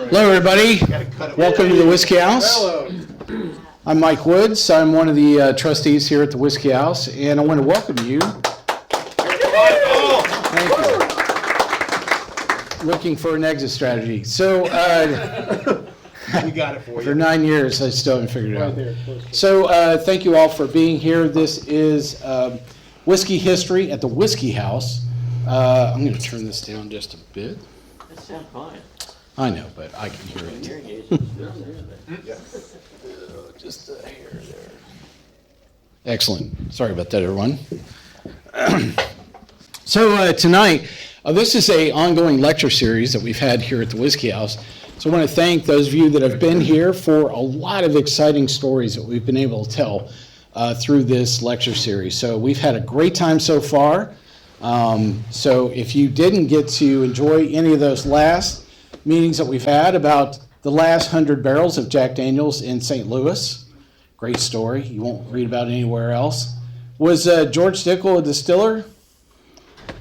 Hello, everybody. Welcome to the Whiskey House. Hello. I'm Mike Woods. I'm one of the trustees here at the Whiskey House, and I want to welcome you. Thank you. Looking for an exit strategy. So, We got it for you. for 9 years, I still haven't figured it out. So, thank you all for being here. This is Whiskey History at the Whiskey House. I'm going to turn this down just a bit. That sounds fine. I know, but I can hear it. Hearing aids is still there. Just a hair there. Excellent. Sorry about that, everyone. So tonight, this is an ongoing lecture series that we've had here at the Whiskey House. So I want to thank those of you that have been here for a lot of exciting stories that we've been able to tell through this lecture series. So we've had a great time so far. So if you didn't get to enjoy any of those last meetings that we've had about the last 100 barrels of Jack Daniels in St. Louis, great story. You won't read about it anywhere else. Was George Dickel a distiller?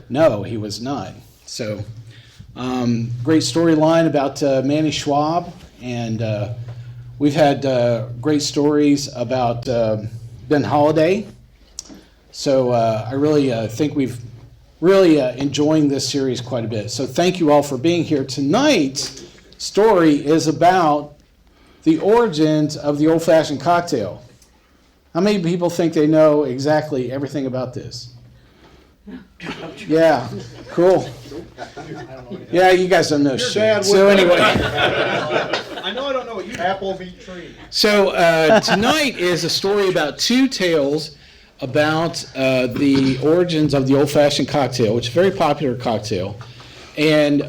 No, he was not. So great storyline about Manny Schwab, and we've had great stories about Ben Holiday. So I really think we've really enjoying this series quite a bit. So thank you all for being here. Tonight's story is about the origins of the old-fashioned cocktail. How many people think they know exactly everything about this? Yeah, cool. Yeah, you guys don't know shit. So anyway. I know I don't know what you apple beet tree. So tonight is a story about two tales about the origins of the old-fashioned cocktail, which is a very popular cocktail. And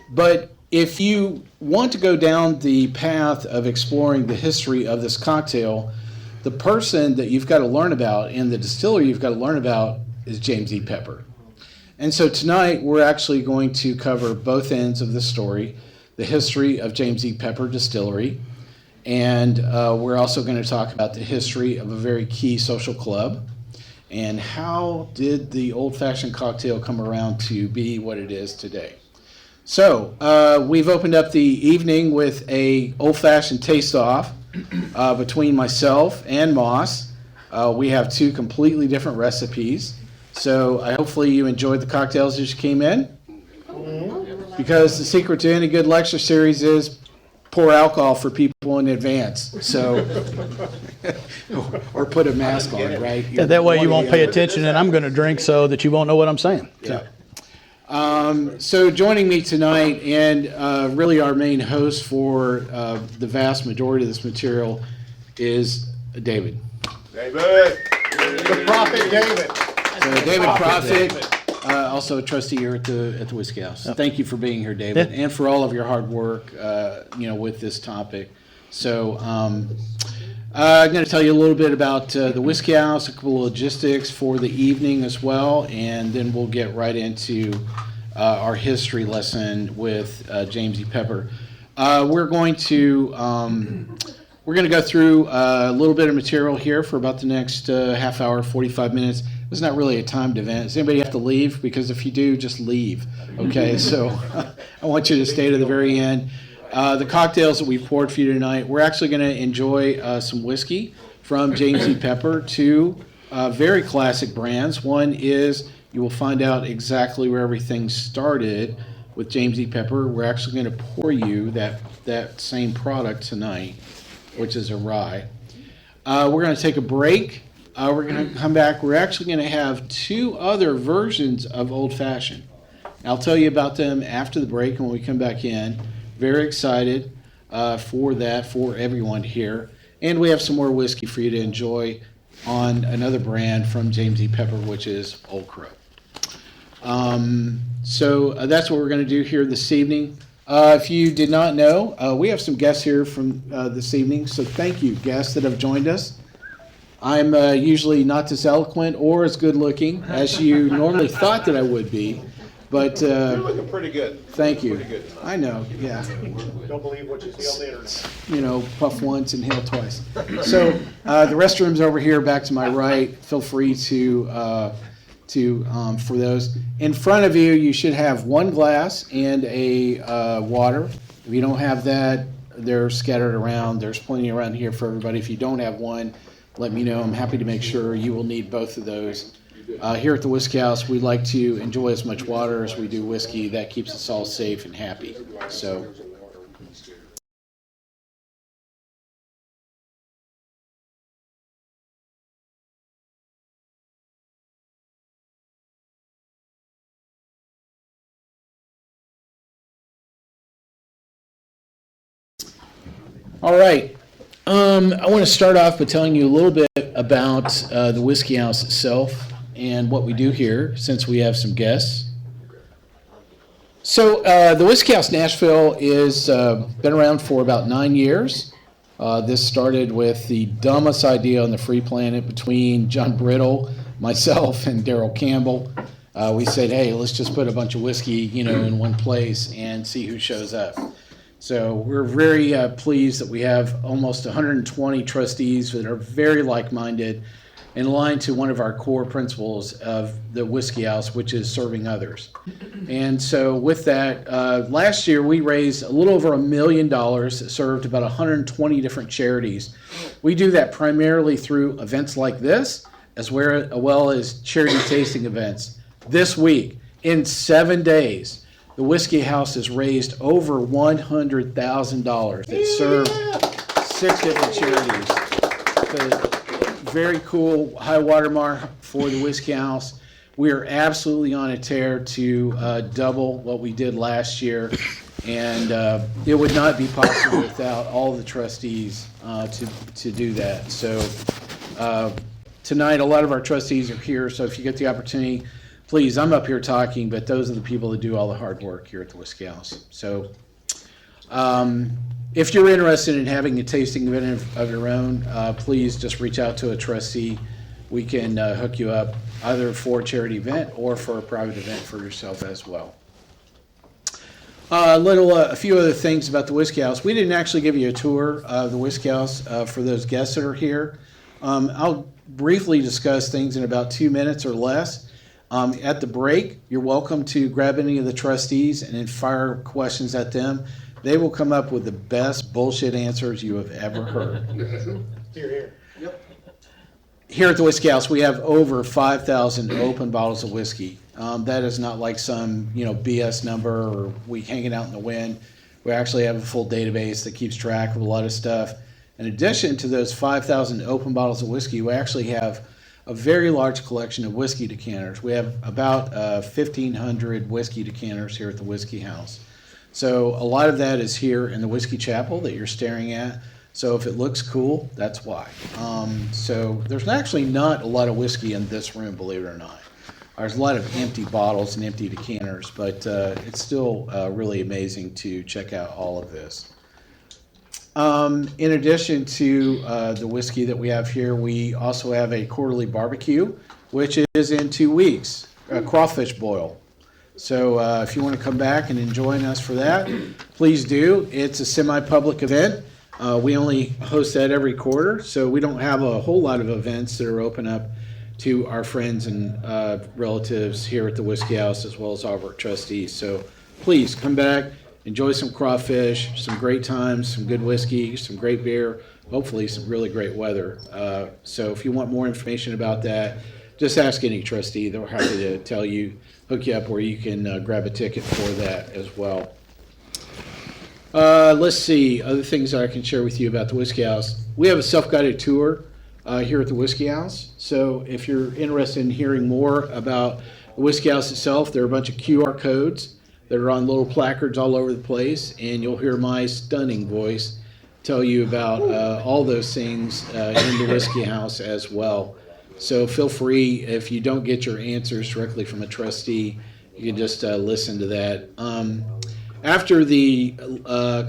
but if you want to go down the path of exploring the history of this cocktail, the person that you've got to learn about and the distillery you've got to learn about is James E. Pepper. And so tonight we're actually going to cover both ends of the story, the history of James E. Pepper Distillery, and we're also going to talk about the history of a very key social club and how did the old-fashioned cocktail come around to be what it is today. So we've opened up the evening with a old-fashioned taste-off between myself and Moss. We have two completely different recipes. So hopefully you enjoyed the cocktails as you came in. Because the secret to any good lecture series is pour alcohol for people in advance. So, or put a mask on, right? Yeah, that way you won't pay attention and I'm going to drink so that you won't know what I'm saying. Yeah. So joining me tonight and really our main host for the vast majority of this material is David. David. The Proffitt David. So David Proffitt, also a trustee here at the Whiskey House. Yep. Thank you for being here, David, and for all of your hard work, with this topic. So I'm going to tell you a little bit about the Whiskey House, a couple of logistics for the evening as well, and then we'll get right into our history lesson with James E. Pepper. We're going to go through a little bit of material here for about the next half hour, 45 minutes. It's not really a timed event. Does anybody have to leave? Because if you do, just leave. Okay, so I want you to stay to the very end. The cocktails that we've poured for you tonight, we're actually going to enjoy some whiskey from James E. Pepper, two very classic brands. One is, you will find out exactly where everything started with James E. Pepper. We're actually going to pour you that same product tonight, which is a rye. We're going to take a break. We're going to come back. We're actually going to have two other versions of Old Fashioned. I'll tell you about them after the break when we come back in. Very excited for that, for everyone here. And we have some more whiskey for you to enjoy on another brand from James E. Pepper, which is Old Crow. So that's what we're going to do here this evening. If you did not know, we have some guests here from this evening. So thank you, guests that have joined us. I'm usually not as eloquent or as good looking as you normally thought that I would be, but You're looking pretty good. Thank you. Pretty good. I know, yeah. Don't believe what you see on the internet. You know, puff once, inhale twice. So the restroom's over here, back to my right. Feel free to for those. In front of you, you should have one glass and a water. If you don't have that, they're scattered around. There's plenty around here for everybody. If you don't have one, let me know. I'm happy to make sure you will need both of those. Here at the Whiskey House, we like to enjoy as much water as we do whiskey. That keeps us all safe and happy. So. All right. I want to start off by telling you a little bit about the Whiskey House itself and what we do here, since we have some guests. So the Whiskey House Nashville is been around for about 9 years. This started with the dumbest idea on the free planet between John Brittle, myself, and Daryl Campbell. We said, hey, let's just put a bunch of whiskey, in one place and see who shows up. So we're very pleased that we have almost 120 trustees that are very like-minded and aligned to one of our core principles of the Whiskey House, which is serving others. And so with that, last year we raised a little over $1 million that served about 120 different charities. We do that primarily through events like this, as well as charity tasting events. This week, in 7 days, the Whiskey House has raised over $100,000 that served 6 different charities. So, very cool high watermark for the Whiskey House. We are absolutely on a tear to double what we did last year, and it would not be possible without all the trustees to do that. So tonight, a lot of our trustees are here, so if you get the opportunity, please, I'm up here talking, but those are the people that do all the hard work here at the Whiskey House. So if you're interested in having a tasting event of your own, please just reach out to a trustee. We can hook you up either for a charity event or for a private event for yourself as well. A few other things about the Whiskey House. We didn't actually give you a tour of the Whiskey House for those guests that are here. I'll briefly discuss things in about 2 minutes or less. At the break, you're welcome to grab any of the trustees and then fire questions at them. They will come up with the best bullshit answers you have ever heard. Here. Yep. Here at the Whiskey House, we have over 5,000 open bottles of whiskey. That is not like some, BS number or we hanging out in the wind. We actually have a full database that keeps track of a lot of stuff. In addition to those 5,000 open bottles of whiskey, we actually have a very large collection of whiskey decanters. We have about 1,500 whiskey decanters here at the Whiskey House. So a lot of that is here in the Whiskey Chapel that you're staring at. So if it looks cool, that's why. So there's actually not a lot of whiskey in this room, believe it or not. There's a lot of empty bottles and empty decanters, but it's still really amazing to check out all of this. In addition to the whiskey that we have here, we also have a quarterly barbecue, which is in 2 weeks, a crawfish boil. So if you want to come back and join us for that, please do. It's a semi-public event. We only host that every quarter, so we don't have a whole lot of events that are open up to our friends and relatives here at the Whiskey House, as well as all of our trustees. So please come back. Enjoy some crawfish, some great times, some good whiskey, some great beer, hopefully some really great weather. So if you want more information about that, just ask any trustee. They're happy to tell you, hook you up where you can grab a ticket for that as well. Let's see, other things that I can share with you about the Whiskey House. We have a self-guided tour here at the Whiskey House. So if you're interested in hearing more about the Whiskey House itself, there are a bunch of QR codes that are on little placards all over the place, and you'll hear my stunning voice tell you about all those things in the Whiskey House as well. So feel free, if you don't get your answers directly from a trustee, you can just listen to that. After the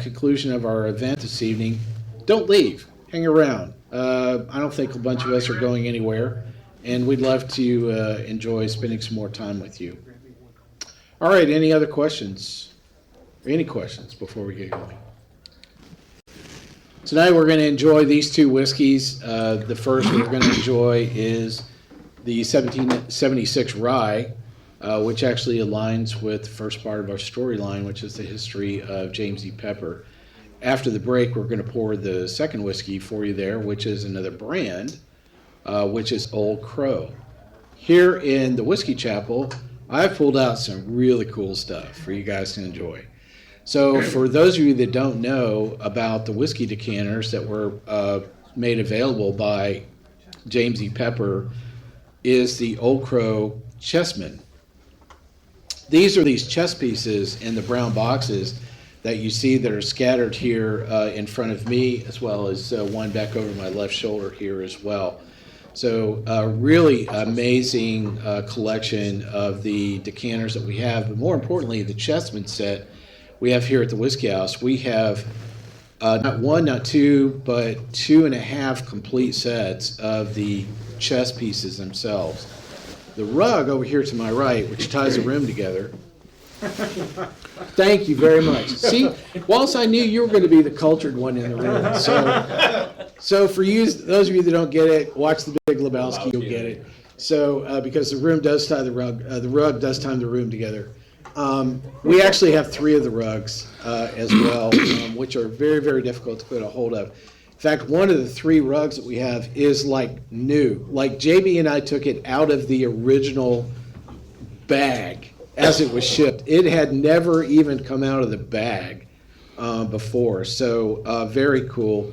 conclusion of our event this evening, don't leave. Hang around. I don't think a bunch of us are going anywhere, and we'd love to enjoy spending some more time with you. All right, any other questions? Or any questions before we get going? Tonight we're going to enjoy these two whiskeys. The first we're going to enjoy is the 1776 Rye. which actually aligns with the first part of our storyline, which is the history of James E. Pepper. After the break, we're going to pour the second whiskey for you there, which is another brand, which is Old Crow. Here in the Whiskey Chapel, I've pulled out some really cool stuff for you guys to enjoy. So for those of you that don't know about the whiskey decanters that were made available by James E. Pepper, is the Old Crow Chessman. These are these chess pieces in the brown boxes that you see that are scattered here in front of me, as well as one back over my left shoulder here as well. So really amazing collection of the decanters that we have, but more importantly, the Chessman set we have here at the Whiskey House. We have not one, not two, but 2.5 complete sets of the chess pieces themselves. The rug over here to my right, which ties the room together. Thank you very much. See, whilst I knew you were going to be the cultured one in the room, so for you, those of you that don't get it, watch the Big Lebowski, you'll get it. So because the room does tie the rug does tie the room together. We actually have 3 of the rugs as well, which are very, very difficult to get a hold of. In fact, one of the 3 rugs that we have is like new. Like JB and I took it out of the original bag as it was shipped. It had never even come out of the bag before, so very cool.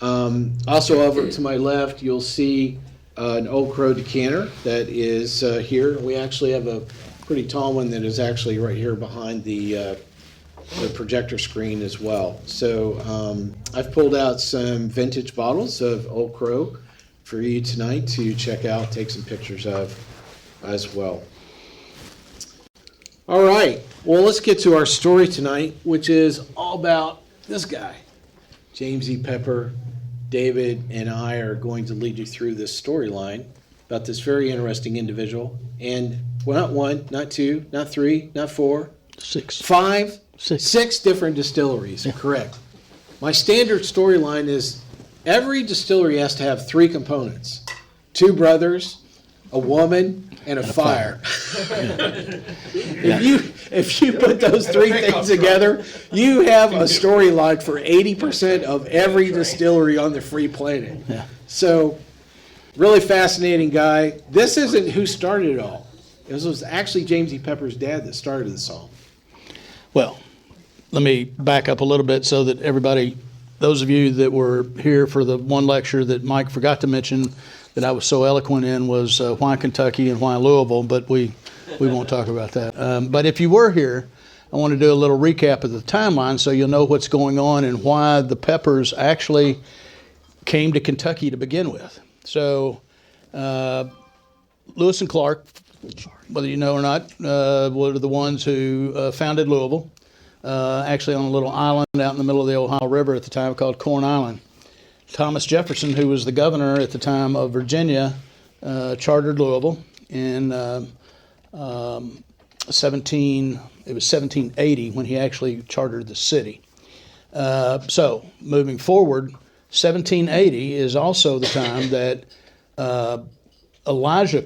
Also over to my left, you'll see an Old Crow decanter that is here. We actually have a pretty tall one that is actually right here behind the projector screen as well. So I've pulled out some vintage bottles of Old Crow for you tonight to check out, take some pictures of as well. All right, well, let's get to our story tonight, which is all about this guy, James E. Pepper. David and I are going to lead you through this storyline about this very interesting individual. And well, not 1, not 2, not 3, not 4, 6, 5, 6, 6 different distilleries. Yeah. Correct. My standard storyline is every distillery has to have 3 components: 2 brothers, a woman, and a fire. If you put those 3 things together, you have a storyline for 80% of every distillery on the free planet. Yeah. So, really fascinating guy. This isn't who started it all. It was actually James E. Pepper's dad that started this all. Well, let me back up a little bit so that everybody, those of you that were here for the one lecture that Mike forgot to mention that I was so eloquent in was why Kentucky and why Louisville, but we won't talk about that. But if you were here, I want to do a little recap of the timeline so you'll know what's going on and why the Peppers actually came to Kentucky to begin with. So Lewis and Clark, whether you know or not, were the ones who founded Louisville, actually on a little island out in the middle of the Ohio River at the time called Corn Island. Thomas Jefferson, who was the governor at the time of Virginia, chartered Louisville in 1780 when he actually chartered the city. So moving forward, 1780 is also the time that Elijah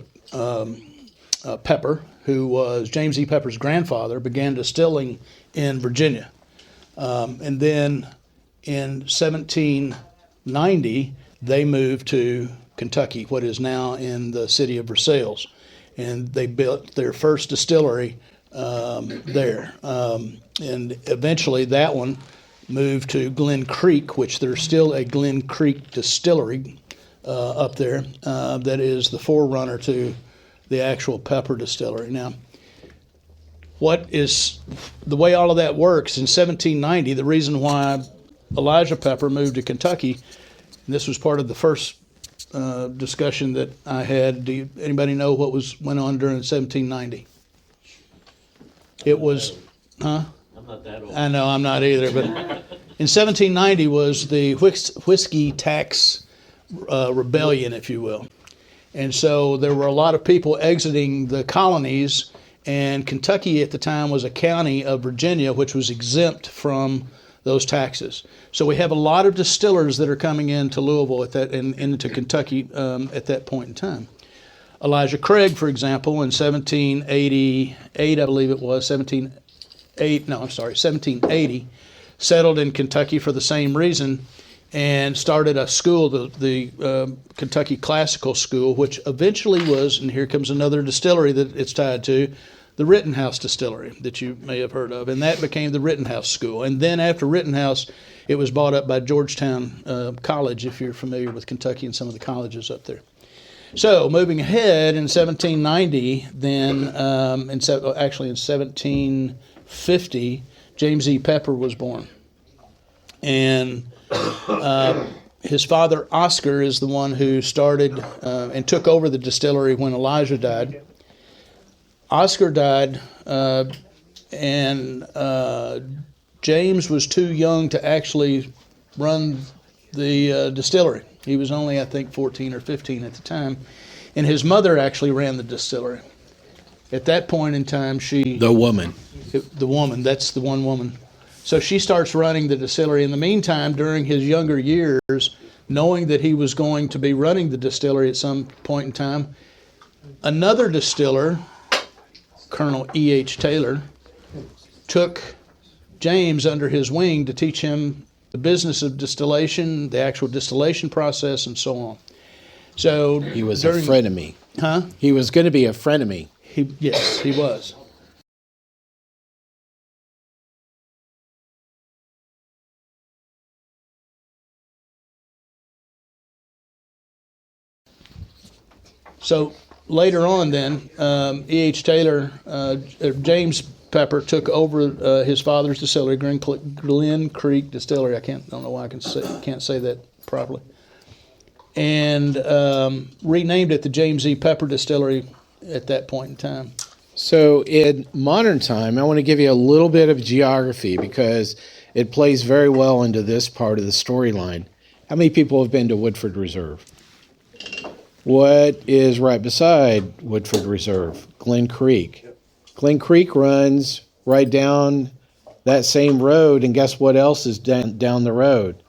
Pepper, who was James E. Pepper's grandfather, began distilling in Virginia. And then in 1790, they moved to Kentucky, what is now in the city of Versailles. And they built their first distillery there. And eventually that one moved to Glen Creek, which there's still a Glen Creek distillery up there that is the forerunner to the actual Pepper distillery. Now, what is the way all of that works in 1790, the reason why Elijah Pepper moved to Kentucky, and this was part of the first discussion that I had. Anybody know what went on during 1790? It was, I'm not that old. I know, I'm not either, but in 1790 was the whiskey tax rebellion, if you will. And so there were a lot of people exiting the colonies, and Kentucky at the time was a county of Virginia which was exempt from those taxes. So we have a lot of distillers that are coming into Louisville at that and into Kentucky at that point in time. Elijah Craig, for example, in 1788, I believe it was, 1780, settled in Kentucky for the same reason and started a school, the Kentucky Classical School, which eventually was, and here comes another distillery that it's tied to, the Rittenhouse Distillery that you may have heard of, and that became the Rittenhouse School. And then after Rittenhouse, it was bought up by Georgetown College, if you're familiar with Kentucky and some of the colleges up there. So moving ahead in 1790, then actually in 1750, James E. Pepper was born, and his father Oscar is the one who started and took over the distillery when Elijah died. Oscar died, and James was too young to actually run the distillery. He was only, I think, 14 or 15 at the time, and his mother actually ran the distillery. At that point in time, The woman. That's the one woman. So she starts running the distillery. In the meantime, during his younger years, knowing that he was going to be running the distillery at some point in time, another distiller, Colonel E.H. Taylor, took James under his wing to teach him the business of distillation, the actual distillation process, and so on. So He was a frenemy. Huh? He was going to be a frenemy. Yes, he was. So later on then, E.H. Taylor, James Pepper took over his father's distillery, Glen Creek Distillery. Don't know why can't say that properly. And renamed it the James E. Pepper Distillery at that point in time. So in modern time, I want to give you a little bit of geography because it plays very well into this part of the storyline. How many people have been to Woodford Reserve? What is right beside Woodford Reserve? Glen Creek. Glen Creek runs right down that same road, and guess what else is down the road?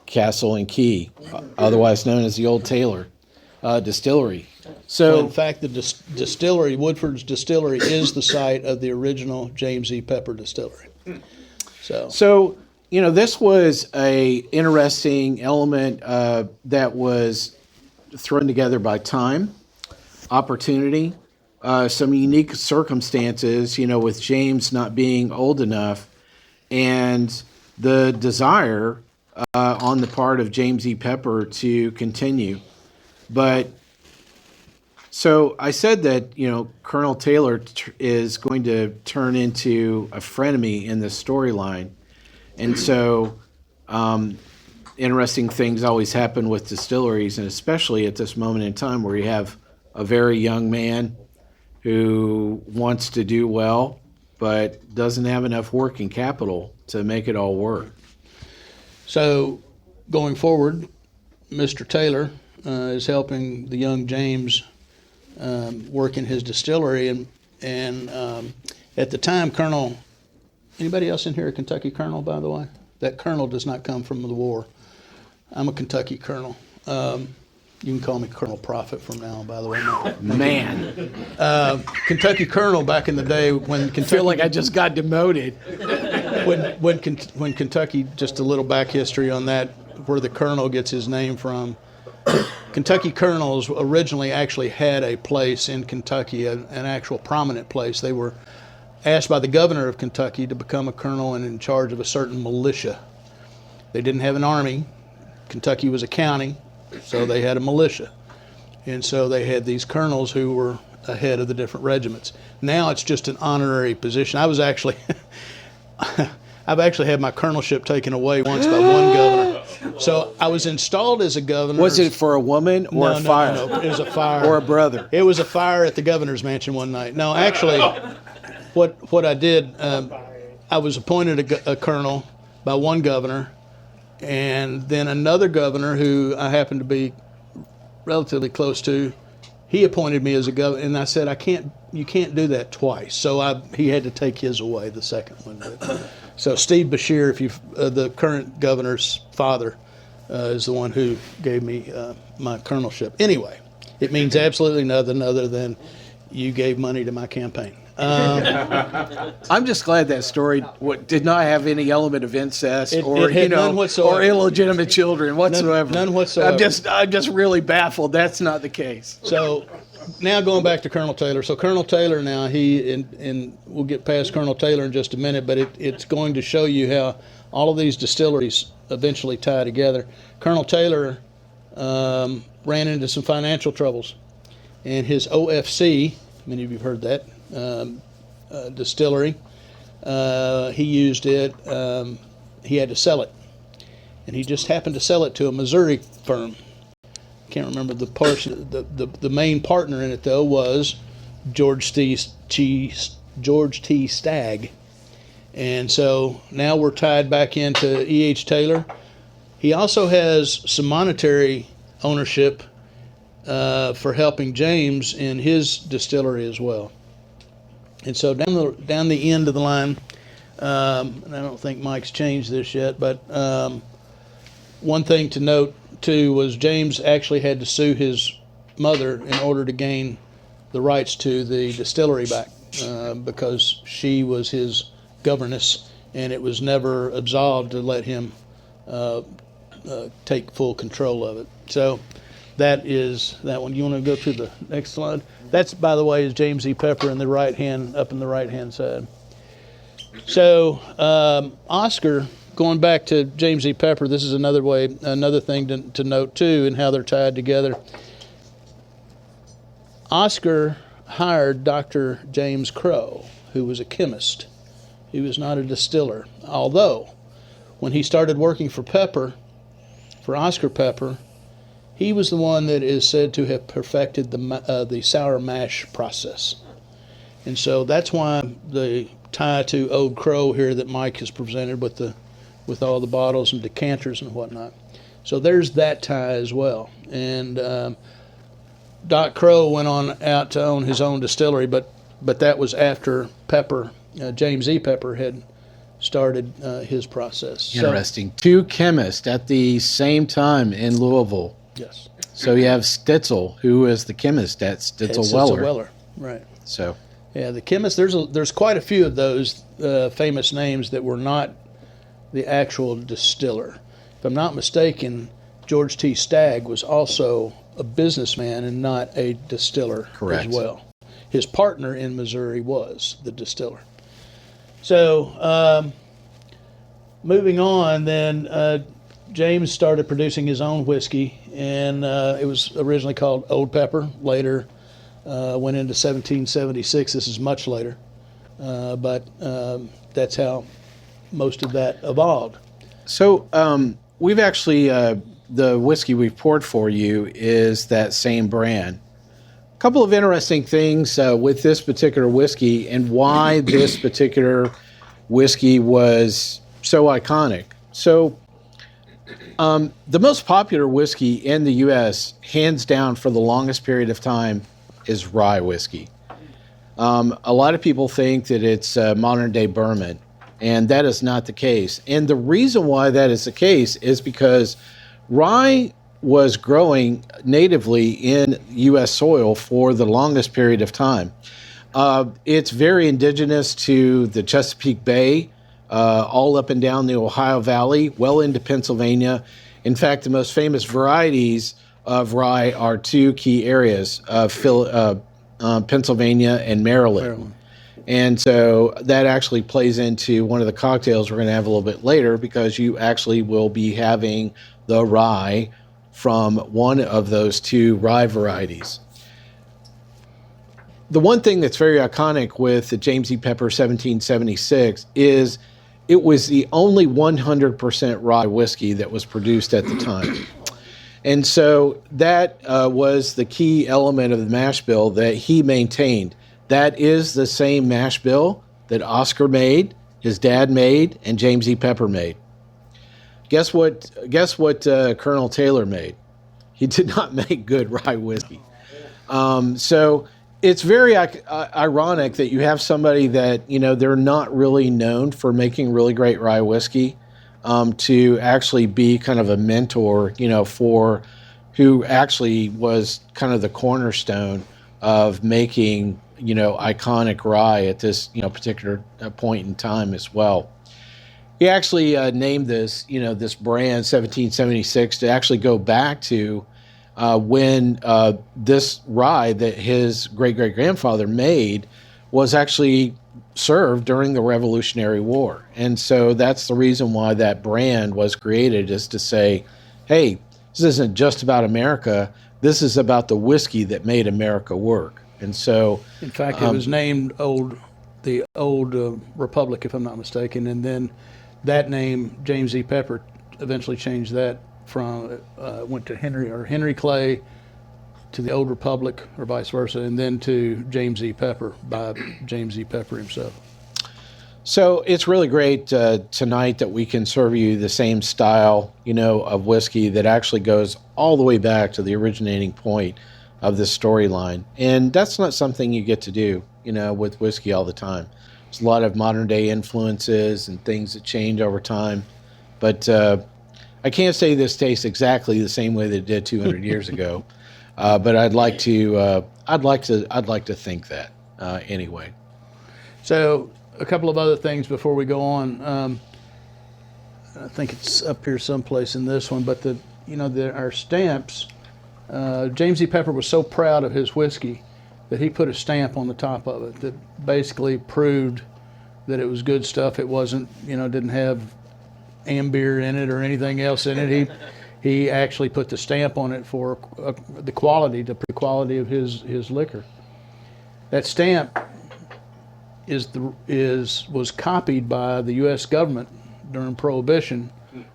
Castle and Key, otherwise known as the Old Taylor Distillery. So, in fact, the distillery, Woodford's Distillery, is the site of the original James E. Pepper Distillery. So this was a interesting element that was thrown together by time, opportunity, some unique circumstances, with James not being old enough, and the desire on the part of James E. Pepper to continue. But so I said that, Colonel Taylor is going to turn into a frenemy in this storyline. And so interesting things always happen with distilleries, and especially at this moment in time where you have a very young man who wants to do well but doesn't have enough working capital to make it all work. So going forward, Mr. Taylor is helping the young James work in his distillery, and at the time, Colonel, anybody else in here a Kentucky colonel, by the way? That colonel does not come from the war. I'm a Kentucky colonel. You can call me Colonel Proffitt from now on, by the way. Man. Kentucky colonel back in the day when Kentucky... I feel like I just got demoted. When Kentucky, just a little back history on that, where the colonel gets his name from. Kentucky colonels originally actually had a place in Kentucky, an actual prominent place. They were asked by the governor of Kentucky to become a colonel and in charge of a certain militia. They didn't have an army. Kentucky was a county, so they had a militia. And so they had these colonels who were ahead of the different regiments. Now it's just an honorary position. I've actually had my colonelship taken away once by one governor. So I was installed as a governor. Was it for a woman or a fire? No, it was a fire. Or a brother? It was a fire at the governor's mansion one night. No, actually, what I did, I was appointed a colonel by one governor, and then another governor who I happened to be relatively close to, he appointed me as a governor, and I said, you can't do that twice. So he had to take his away, the second one. So Steve Beshear, the current governor's father, is the one who gave me my colonelship. Anyway, It means absolutely nothing other than you gave money to my campaign. I'm just glad that story did not have any element of incest It or had none whatsoever. or illegitimate children whatsoever. None whatsoever. I'm just really baffled. That's not the case. So now going back to Colonel Taylor. So Colonel Taylor now, and we'll get past Colonel Taylor in just a minute, but it's going to show you how all of these distilleries eventually tie together. Colonel Taylor ran into some financial troubles, and his OFC, many of you have heard that, distillery, he used it, he had to sell it, and he just happened to sell it to a Missouri firm. Can't remember the portion. The main partner in it though was George T. Stagg, and so now we're tied back into E.H. Taylor. He also has some monetary ownership for helping James in his distillery as well. And so down the end of the line, and I don't think Mike's changed this yet, but one thing to note too was James actually had to sue his mother in order to gain the rights to the distillery back because she was his governess, and it was never absolved to let him take full control of it. So that is that one. You want to go to the next slide? That's, by the way, is James E. Pepper in the right hand, up in the right hand side. So Oscar, going back to James E. Pepper, this is another thing to note too, and how they're tied together. Oscar hired Dr. James Crow, who was a chemist. He was not a distiller, although when he started working for Oscar Pepper, he was the one that is said to have perfected the sour mash process. And so that's why the tie to Old Crow here that Mike has presented with all the bottles and decanters and whatnot. So there's that tie as well. And Doc Crow went on out to own his own distillery, but that was after Pepper, James E. Pepper, had started his process. Interesting. Two chemists at the same time in Louisville. Yes. So you have Stitzel, who is the chemist at Stitzel Weller. Right. So yeah, the chemist. There's quite a few of those famous names that were not the actual distiller. If I'm not mistaken, George T. Stagg was also a businessman and not a distiller. Correct. As well. His partner in Missouri was the distiller. So moving on, then James started producing his own whiskey, and it was originally called Old Pepper. Later went into 1776. This is much later, but that's how most of that evolved. So we've actually, the whiskey we've poured for you is that same brand. A couple of interesting things with this particular whiskey and why this particular whiskey was so iconic. So the most popular whiskey in the U.S., hands down for the longest period of time, is rye whiskey. A lot of people think that it's modern-day bourbon, and that is not the case. And the reason why that is the case is because rye was growing natively in U.S. soil for the longest period of time. It's very indigenous to the Chesapeake Bay, all up and down the Ohio Valley, well into Pennsylvania. In fact, the most famous varieties of rye are two key areas, Pennsylvania and Maryland. And so that actually plays into one of the cocktails we're going to have a little bit later, because you actually will be having the rye from one of those two rye varieties. The one thing that's very iconic with the James E. Pepper 1776 is it was the only 100% rye whiskey that was produced at the time. And so that was the key element of the mash bill that he maintained. That is the same mash bill that Oscar made, his dad made, and James E. Pepper made. Guess what Colonel Taylor made? He did not make good rye whiskey. So it's very ironic that you have somebody that, they're not really known for making really great rye whiskey, to actually be kind of a mentor, for who actually was kind of the cornerstone of making, iconic rye at this, particular point in time as well. He actually named this, this brand 1776 to actually go back to when this rye that his great-great-grandfather made was actually served during the Revolutionary War. And so that's the reason why that brand was created, is to say, hey, this isn't just about America. This is about the whiskey that made America work. And so, in fact, it was named the Old Republic, if I'm not mistaken, and then that name, James E. Pepper, eventually changed that from went to Henry Clay to the Old Republic, or vice versa, and then to James E. Pepper by James E. Pepper himself. So it's really great tonight that we can serve you the same style, of whiskey that actually goes all the way back to the originating point of this storyline. And that's not something you get to do, with whiskey all the time. There's a lot of modern day influences and things that change over time. But I can't say this tastes exactly the same way that it did 200 years ago. But I'd like to think that anyway. So a couple of other things before we go on. I think it's up here someplace in this one, but our stamps. James E. Pepper was so proud of his whiskey that he put a stamp on the top of it that basically proved that it was good stuff. It wasn't, didn't have amber in it or anything else in it. He actually put the stamp on it for the quality of his liquor. That stamp was copied by the U.S. government during Prohibition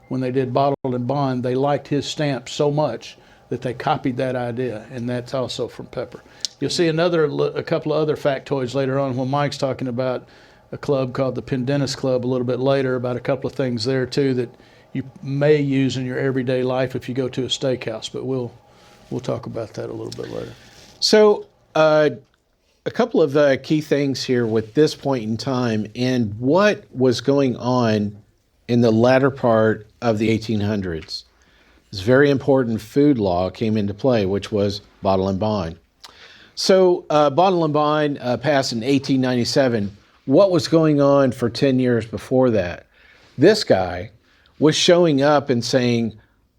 when they did bottled and bond. They liked his stamp so much that they copied that idea, and that's also from Pepper. You'll see a couple of other factoids later on when Mike's talking about a club called the Pendennis Club a little bit later, about a couple of things there too that you may use in your everyday life if you go to a steakhouse, but we'll talk about that a little bit later. So a couple of key things here with this point in time and what was going on in the latter part of the 1800s. This very important food law came into play, which was bottle and bond. So bottle and bond passed in 1897. What was going on for 10 years before that? This guy was showing up and saying,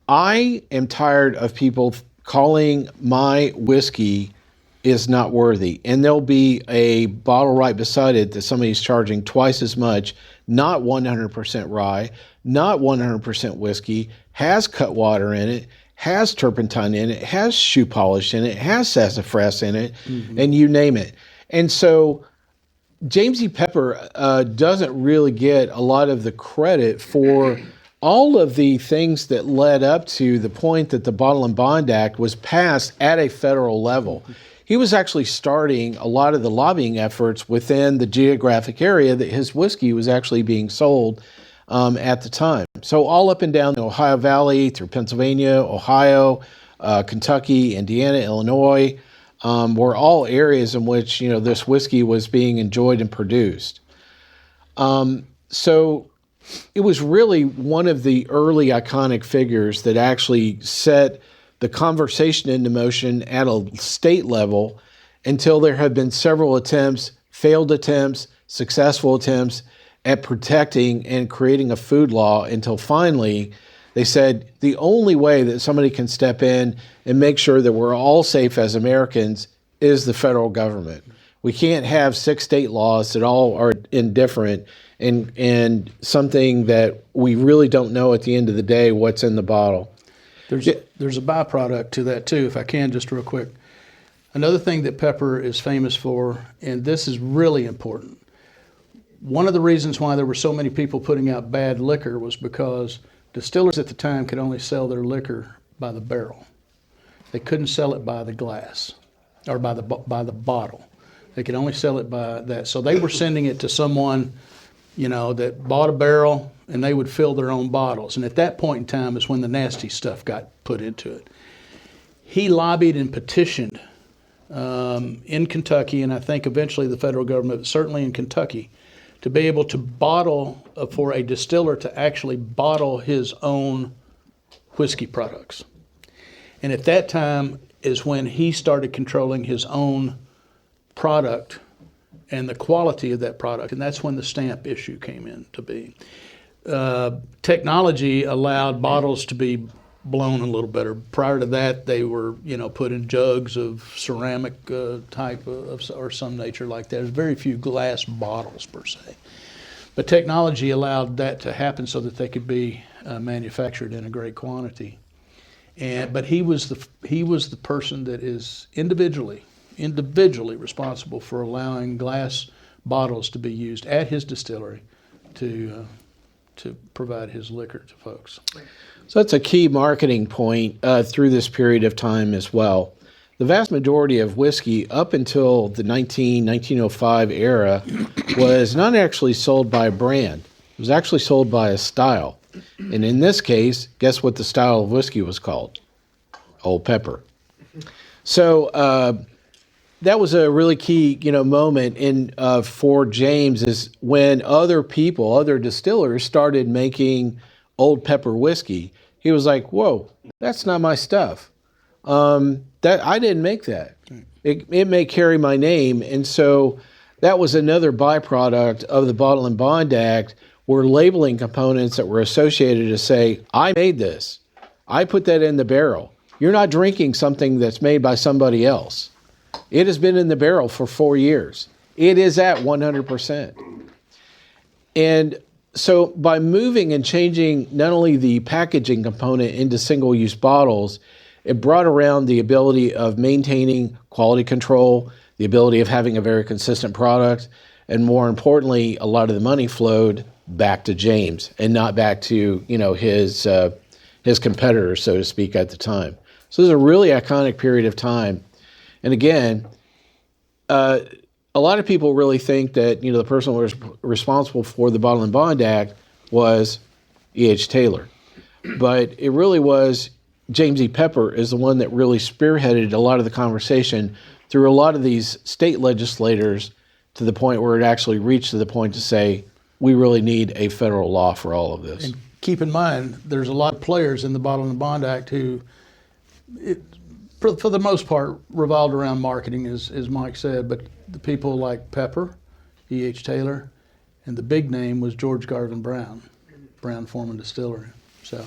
I am tired of people calling my whiskey is not worthy. And there'll be a bottle right beside it that somebody's charging twice as much, not 100% rye, not 100% whiskey, has cut water in it, has turpentine in it, has shoe polish in it, has sassafras in it, and you name it. And so James E. Pepper doesn't really get a lot of the credit for all of the things that led up to the point that the Bottle and Bond Act was passed at a federal level. He was actually starting a lot of the lobbying efforts within the geographic area that his whiskey was actually being sold at the time. So all up and down the Ohio Valley, through Pennsylvania, Ohio, Kentucky, Indiana, Illinois, were all areas in which this whiskey was being enjoyed and produced. So it was really one of the early iconic figures that actually set the conversation into motion at a state level until there have been several attempts, failed attempts, successful attempts at protecting and creating a food law until finally they said the only way that somebody can step in and make sure that we're all safe as Americans is the federal government. We can't have 6 state laws that all are indifferent and something that we really don't know at the end of the day what's in the bottle. There's a byproduct to that too, if I can, just real quick. Another thing that Pepper is famous for, and this is really important, one of the reasons why there were so many people putting out bad liquor was because distillers at the time could only sell their liquor by the barrel. They couldn't sell it by the glass or by the bottle. They could only sell it by that. So they were sending it to someone, that bought a barrel, and they would fill their own bottles. And at that point in time is when the nasty stuff got put into it. He lobbied and petitioned in Kentucky, and I think eventually the federal government, but certainly in Kentucky, to be able to bottle, for a distiller to actually bottle his own whiskey products. And at that time is when he started controlling his own product and the quality of that product. And that's when the stamp issue came into being. Technology allowed bottles to be blown a little better. Prior to that, they were, put in jugs of ceramic type or some nature like that. There's very few glass bottles per se. But technology allowed that to happen so that they could be manufactured in a great quantity. But he was the person that is individually responsible for allowing glass bottles to be used at his distillery to provide his liquor to folks. So that's a key marketing point through this period of time as well. The vast majority of whiskey up until the 1905 era was not actually sold by a brand. It was actually sold by a style. And in this case, guess what the style of whiskey was called? Old Pepper. So that was a really key, moment for James, is when other distillers started making Old Pepper whiskey. He was like, "Whoa, that's not my stuff. That I didn't make that. It may carry my name." And so that was another byproduct of the Bottle and Bond Act, were labeling components that were associated to say, "I made this. I put that in the barrel. You're not drinking something that's made by somebody else. It has been in the barrel for 4 years. It is at 100%. And so by moving and changing not only the packaging component into single-use bottles, it brought around the ability of maintaining quality control, the ability of having a very consistent product, and more importantly, a lot of the money flowed back to James and not back to his competitors, so to speak, at the time. So this is a really iconic period of time. And again, a lot of people really think that the person who was responsible for the Bottle and Bond Act was E.H. Taylor, but it really was James E. Pepper is the one that really spearheaded a lot of the conversation through a lot of these state legislators to the point where it actually reached to the point to say, we really need a federal law for all of this. And keep in mind, there's a lot of players in the Bottle and Bond Act who, for the most part, revolved around marketing, as Mike said, but the people like Pepper, E.H. Taylor, and the big name was George Garvin Brown, Brown-Forman Distillery. So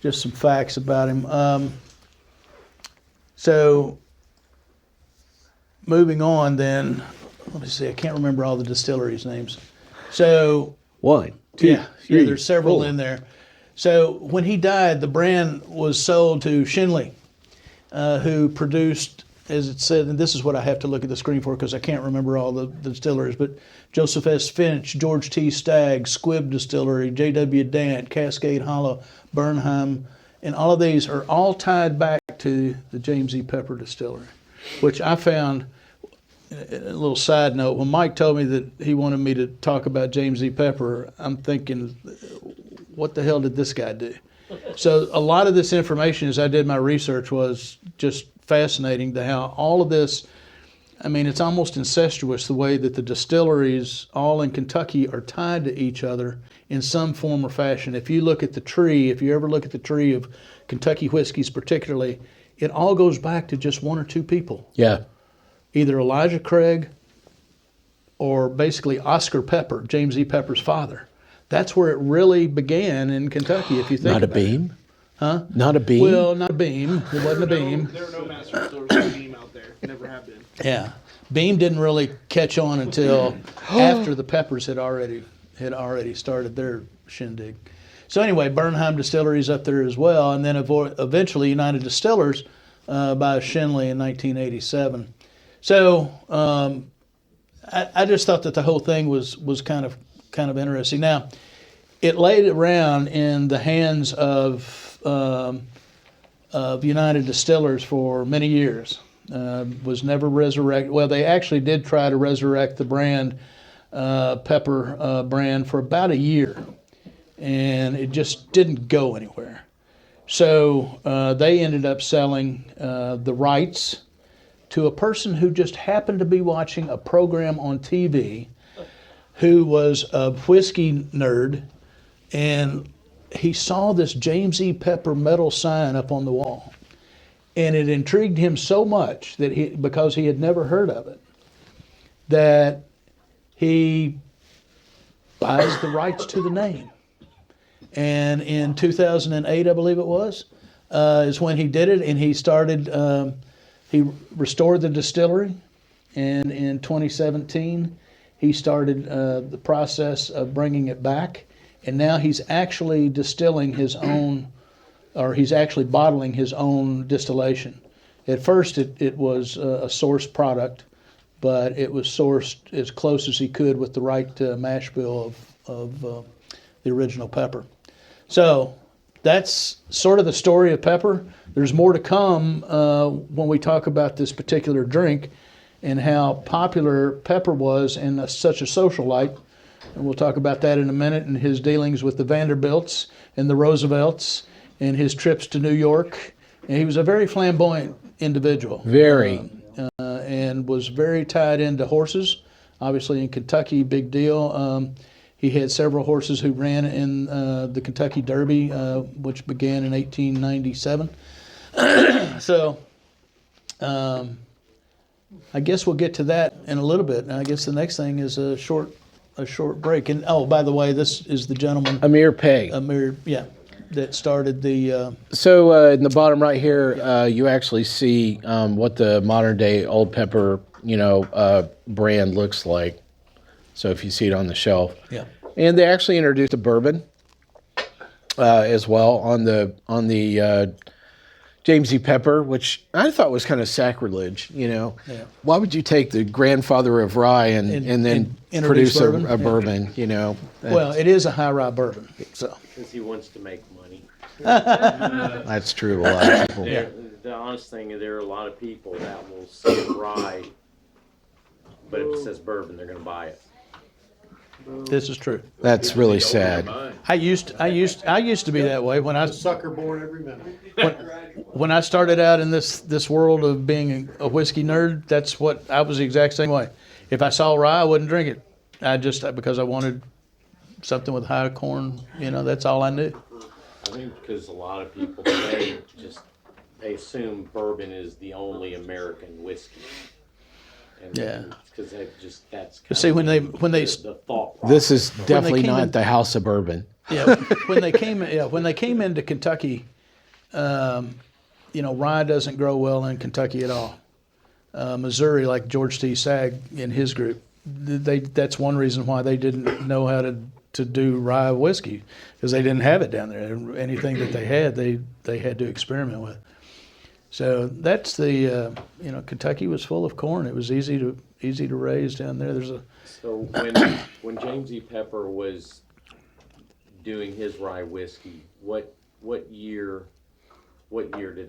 just some facts about him. So moving on then, let me see, I can't remember all the distilleries' names. So One, two, yeah, three, there's several 4. in there. So when he died, the brand was sold to Shinley, who produced, as it said, and this is what I have to look at the screen for because I can't remember all the distilleries, but Joseph S. Finch, George T. Stagg, Squibb Distillery, J.W. Dant, Cascade Hollow, Bernheim, and all of these are all tied back to the James E. Pepper Distillery, which I found, a little side note, when Mike told me that he wanted me to talk about James E. Pepper, I'm thinking, what the hell did this guy do? So a lot of this information, as I did my research, was just fascinating to how all of this, I mean, it's almost incestuous the way that the distilleries all in Kentucky are tied to each other in some form or fashion. If you look at the tree, if you ever look at the tree of Kentucky whiskeys particularly, it all goes back to just one or two people. Yeah. Either Elijah Craig or basically Oscar Pepper, James E. Pepper's father. That's where it really began in Kentucky, if you think Not a about it. beam? Huh? Not a beam? Well, not a beam. It wasn't a beam. There are no master distillers with Beam out there. Never have been. Yeah. Beam didn't really catch on until after the Peppers had already started their shindig. So anyway, Bernheim Distillery's up there as well, and then eventually United Distillers by Shinley in 1987. So I just thought that the whole thing was kind of interesting. Now, it laid around in the hands of United Distillers for many years. Was never resurrected. Well, they actually did try to resurrect the brand, Pepper brand, for about a year, and it just didn't go anywhere. So they ended up selling the rights to a person who just happened to be watching a program on TV, who was a whiskey nerd, and he saw this James E. Pepper metal sign up on the wall. And it intrigued him so much that because he had never heard of it, that he buys the rights to the name. And in 2008, I believe it was, is when he did it, and he started, he restored the distillery, and in 2017, he started the process of bringing it back, and now he's actually distilling his own, or he's actually bottling his own distillation. At first, it was a source product, but it was sourced as close as he could with the right mash bill of the original pepper. So that's sort of the story of pepper. There's more to come when we talk about this particular drink and how popular pepper was and such a socialite. And we'll talk about that in a minute, and his dealings with the Vanderbilts and the Roosevelts and his trips to New York. And he was a very flamboyant individual. Very. And was very tied into horses. Obviously in Kentucky, big deal. He had several horses who ran in the Kentucky Derby, which began in 1897. So I guess we'll get to that in a little bit. And I guess the next thing is a short break. And oh, by the way, this is the gentleman Amir Pay. Amir, yeah, that started the. So in the bottom right here, you actually see what the modern day Old Pepper, brand looks like. So if you see it on the shelf, Yeah. And they actually introduced a bourbon as well on the James E. Pepper, which I thought was kind of sacrilege. Yeah. Why would you take the grandfather of rye and then introduce produce bourbon? a bourbon? Well, it is a high rye bourbon, so. Because he wants to make money. That's true. A lot of people. The honest thing is there are a lot of people that will see it rye, but if it says bourbon, they're going to buy it. This is true. That's really sad. I used to be that way when I Sucker born every minute. when I started out in this world of being a whiskey nerd. That's what I was the exact same way. If I saw rye, I wouldn't drink it. Because I wanted something with high corn. That's all I knew. I think because a lot of people today they assume bourbon is the only American whiskey. And Yeah. Because that's See, when they the thought process. This is definitely came not in- the House of Bourbon. when they came into Kentucky, rye doesn't grow well in Kentucky at all. Missouri, like George T. Sagg and his group, that's one reason why they didn't know how to do rye whiskey, because they didn't have it down there. Anything that they had, they had to experiment with. So that's the Kentucky was full of corn. It was easy to raise down there. So when James E. Pepper was doing his rye whiskey, what year did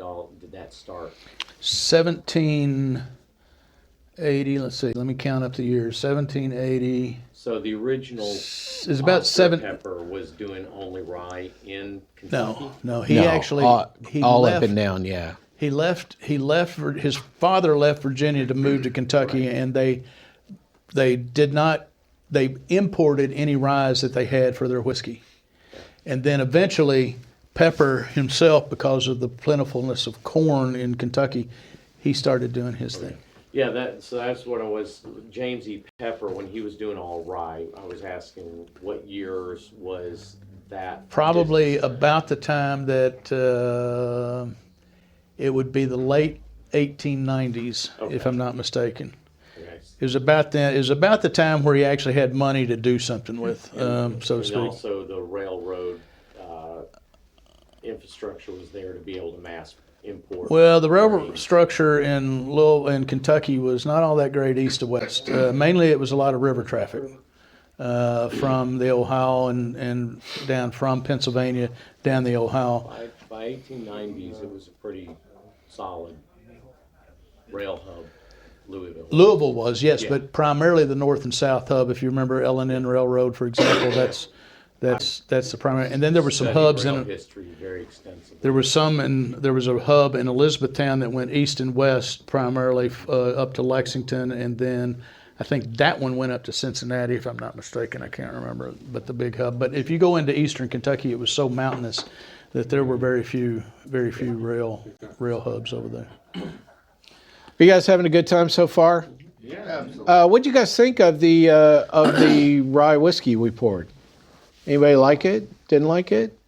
that start? 1780. Let's see. Let me count up the years. 1780. So the original Is about Pepper was doing only rye in Kentucky. No. He No, actually he all left, up and down. Yeah. He left. His father left Virginia to move to Kentucky, and they did not. They imported any rye that they had for their whiskey, and then eventually Pepper himself, because of the plentifulness of corn in Kentucky, he started doing his thing. Yeah, that's what it was. James E. Pepper, when he was doing all rye, I was asking what years was that? Probably about the time that it would be the late 1890s, if I'm not mistaken. Okay. It was about then. It was about the time where he actually had money to do something with, so to And speak. also the railroad infrastructure was there to be able to mass import. Well, the railroad structure in Kentucky was not all that great east to west. Mainly, it was a lot of river traffic from the Ohio and down from Pennsylvania down the Ohio. By 1890s, it was a pretty solid rail hub, Louisville. Louisville was, yes, Yeah. but primarily the north and south hub. If you remember L&N Railroad, for example, That's the primary. And then there were some Studied hubs rail in. history very extensively. There was a hub in Elizabethtown that went east and west primarily up to Lexington, and then I think that one went up to Cincinnati, if I'm not mistaken. I can't remember, but the big hub. But if you go into eastern Kentucky, it was so mountainous that there were very few rail hubs over there. Are you guys having a good time so far? Yeah, absolutely. What'd you guys think of the rye whiskey we poured? Anybody like it? Didn't like it?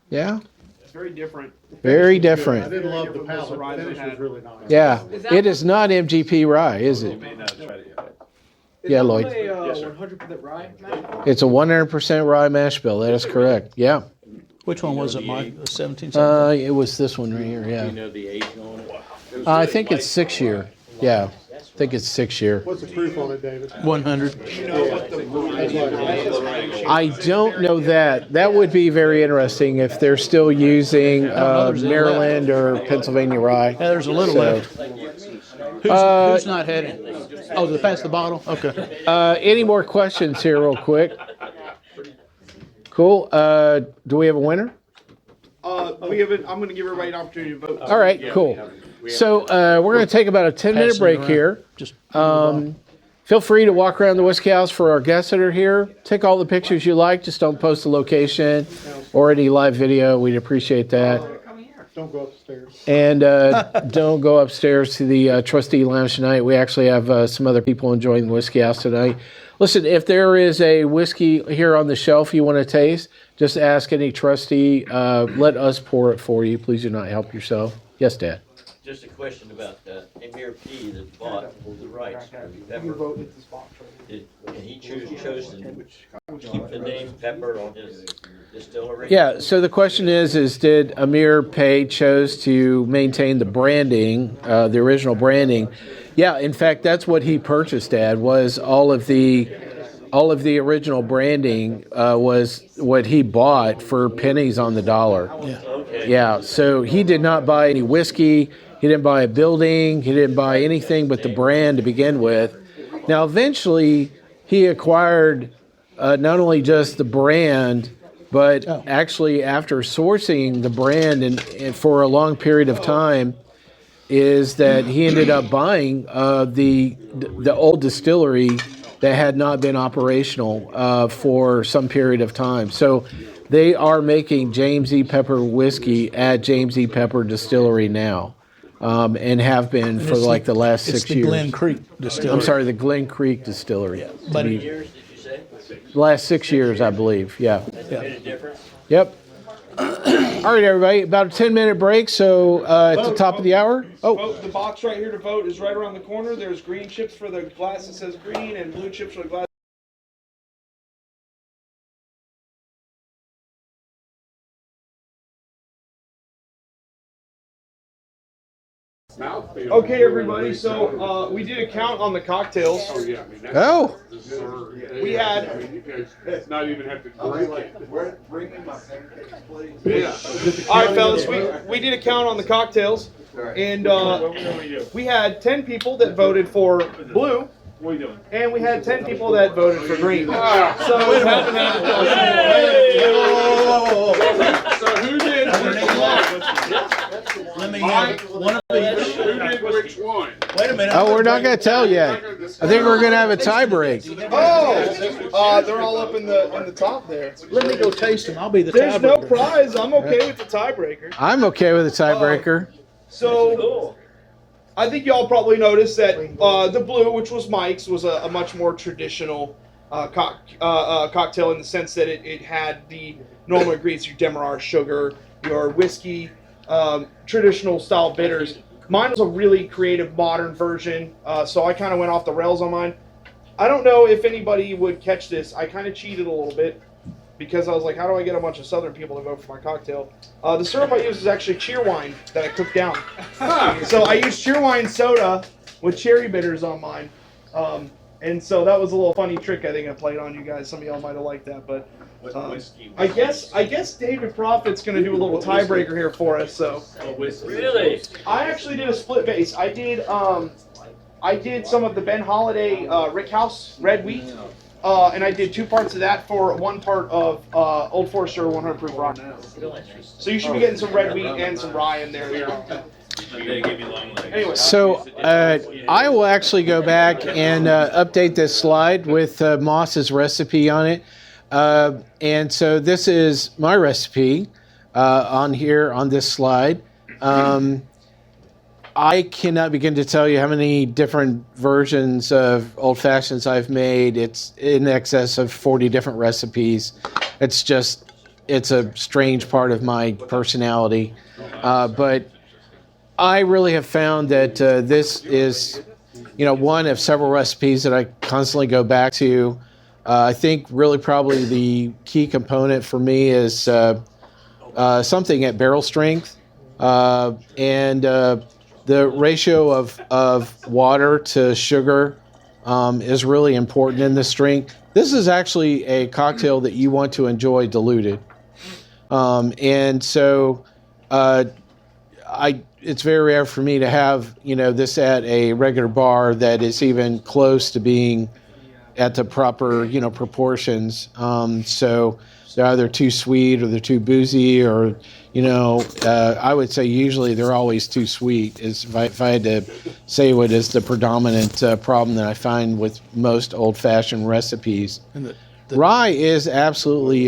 Yeah? It's very different. Very I different. did love the palate. The finish was really nice. Yeah. It is not MGP rye, is it? Yeah, Lloyd. Is that 100% rye? It's a 100% rye mash bill. That is correct. Yeah. Which one was it, Mike? 17? It was this one right here. Do you Yeah. know the age on it? I think it's 6 year. Yeah. I think it's 6 year. What's the proof on it, David? 100. I don't know that. That would be very interesting if they're still using Maryland or Pennsylvania rye. Yeah, there's a little So- left. Who's not heading? Oh, pass the bottle? Okay. Any more questions here real quick? Cool. Do we have a winner? We haven't. I'm going to give everybody an opportunity to vote. All right, cool. So we're going to take about a 10-minute Passing break around. here. Just Feel free to walk around the whiskey house for our guests that are here. Take all the pictures you like. Just don't post the location or any live video. We'd appreciate that. Don't go upstairs. And don't go upstairs to the trustee lounge tonight. We actually have some other people enjoying the whiskey house tonight. Listen, if there is a whiskey here on the shelf you want to taste, just ask any trustee. Let us pour it for you. Please do not help yourself. Yes, Dad. Just a question about Emir P. that bought the rights for You Pepper. vote at the spot. And he chose to keep the name Pepper on his distillery? Yeah, so the question is did Amir Pay chose to maintain the branding, the original branding? Yeah, in fact, that's what he purchased, Dad, was all of the original branding was what he bought for pennies on the dollar. Yeah. Okay. Yeah, so he did not buy any whiskey. He didn't buy a building. He didn't buy anything but the brand to begin with. Now, eventually, he acquired not only just the brand, but actually after sourcing the brand and for a long period of time, is that he ended up buying the old distillery that had not been operational for some period of time. So they are making James E. Pepper whiskey at James E. Pepper Distillery now, and have been for like the last 6 It's the years. Glen Creek Distillery. I'm sorry, the Glen Creek Distillery. But How many years did you say? The last 6 years, I believe. Yeah. Has it made a difference? Yep. All right, everybody. About a 10-minute break. So at the top of the hour. Oh, Vote, the box right here to vote is right around the corner. There's green chips for the glass that says green and blue chips for the glass. Okay, everybody. So we did a count on the cocktails. oh. We had Not even have to drink it. Bring me my pancakes, please. Yeah. all right, fellas. We did a count on the cocktails, and we had 10 people that voted for blue. What are you doing? And we had 10 people that voted for green. So it's half and half. So who did which one? Let me have one of each. Who did which one? Wait a minute. Oh, we're not going to tell yet. I think we're going to have a tie break. Oh, they're all up in the top there. let me go taste them. I'll be the There's no tiebreaker. prize. I'm okay with the tiebreaker. I'm okay with a tiebreaker. So, I think y'all probably noticed that the blue, which was Mike's, was a much more traditional cocktail in the sense that it had the normal ingredients, your Demerara sugar, your whiskey, traditional style bitters. Mine was a really creative, modern version, so I kind of went off the rails on mine. I don't know if anybody would catch this. I kind of cheated a little bit because I was like, how do I get a bunch of Southern people to vote for my cocktail? The syrup I used is actually Cheerwine that I cooked down. So I used Cheerwine soda with cherry bitters on mine. And so that was a little funny trick I think I played on you guys. Some of y'all might have liked that, but I guess David Proffitt's going to do a little tiebreaker here for us. So Really? I actually did a split base. I did some of the Ben Holiday Rick House red wheat, and I did 2 parts of that for 1 part of Old Forester 100 proof rye. So you should be getting some red wheat and some rye in there here. Anyway. So I will actually go back and update this slide with Moss's recipe on it. And so this is my recipe on here on this slide. I cannot begin to tell you how many different versions of Old Fashions I've made. It's in excess of 40 different recipes. It's a strange part of my personality. But I really have found that this is, one of several recipes that I constantly go back to. I think really probably the key component for me is something at barrel strength. And the ratio of water to sugar is really important in this drink. This is actually a cocktail that you want to enjoy diluted. And so it's very rare for me to have, this at a regular bar that is even close to being at the proper, proportions. So they're either too sweet or they're too boozy or, I would say usually they're always too sweet. If I had to say what is the predominant problem that I find with most old-fashioned recipes. And rye is absolutely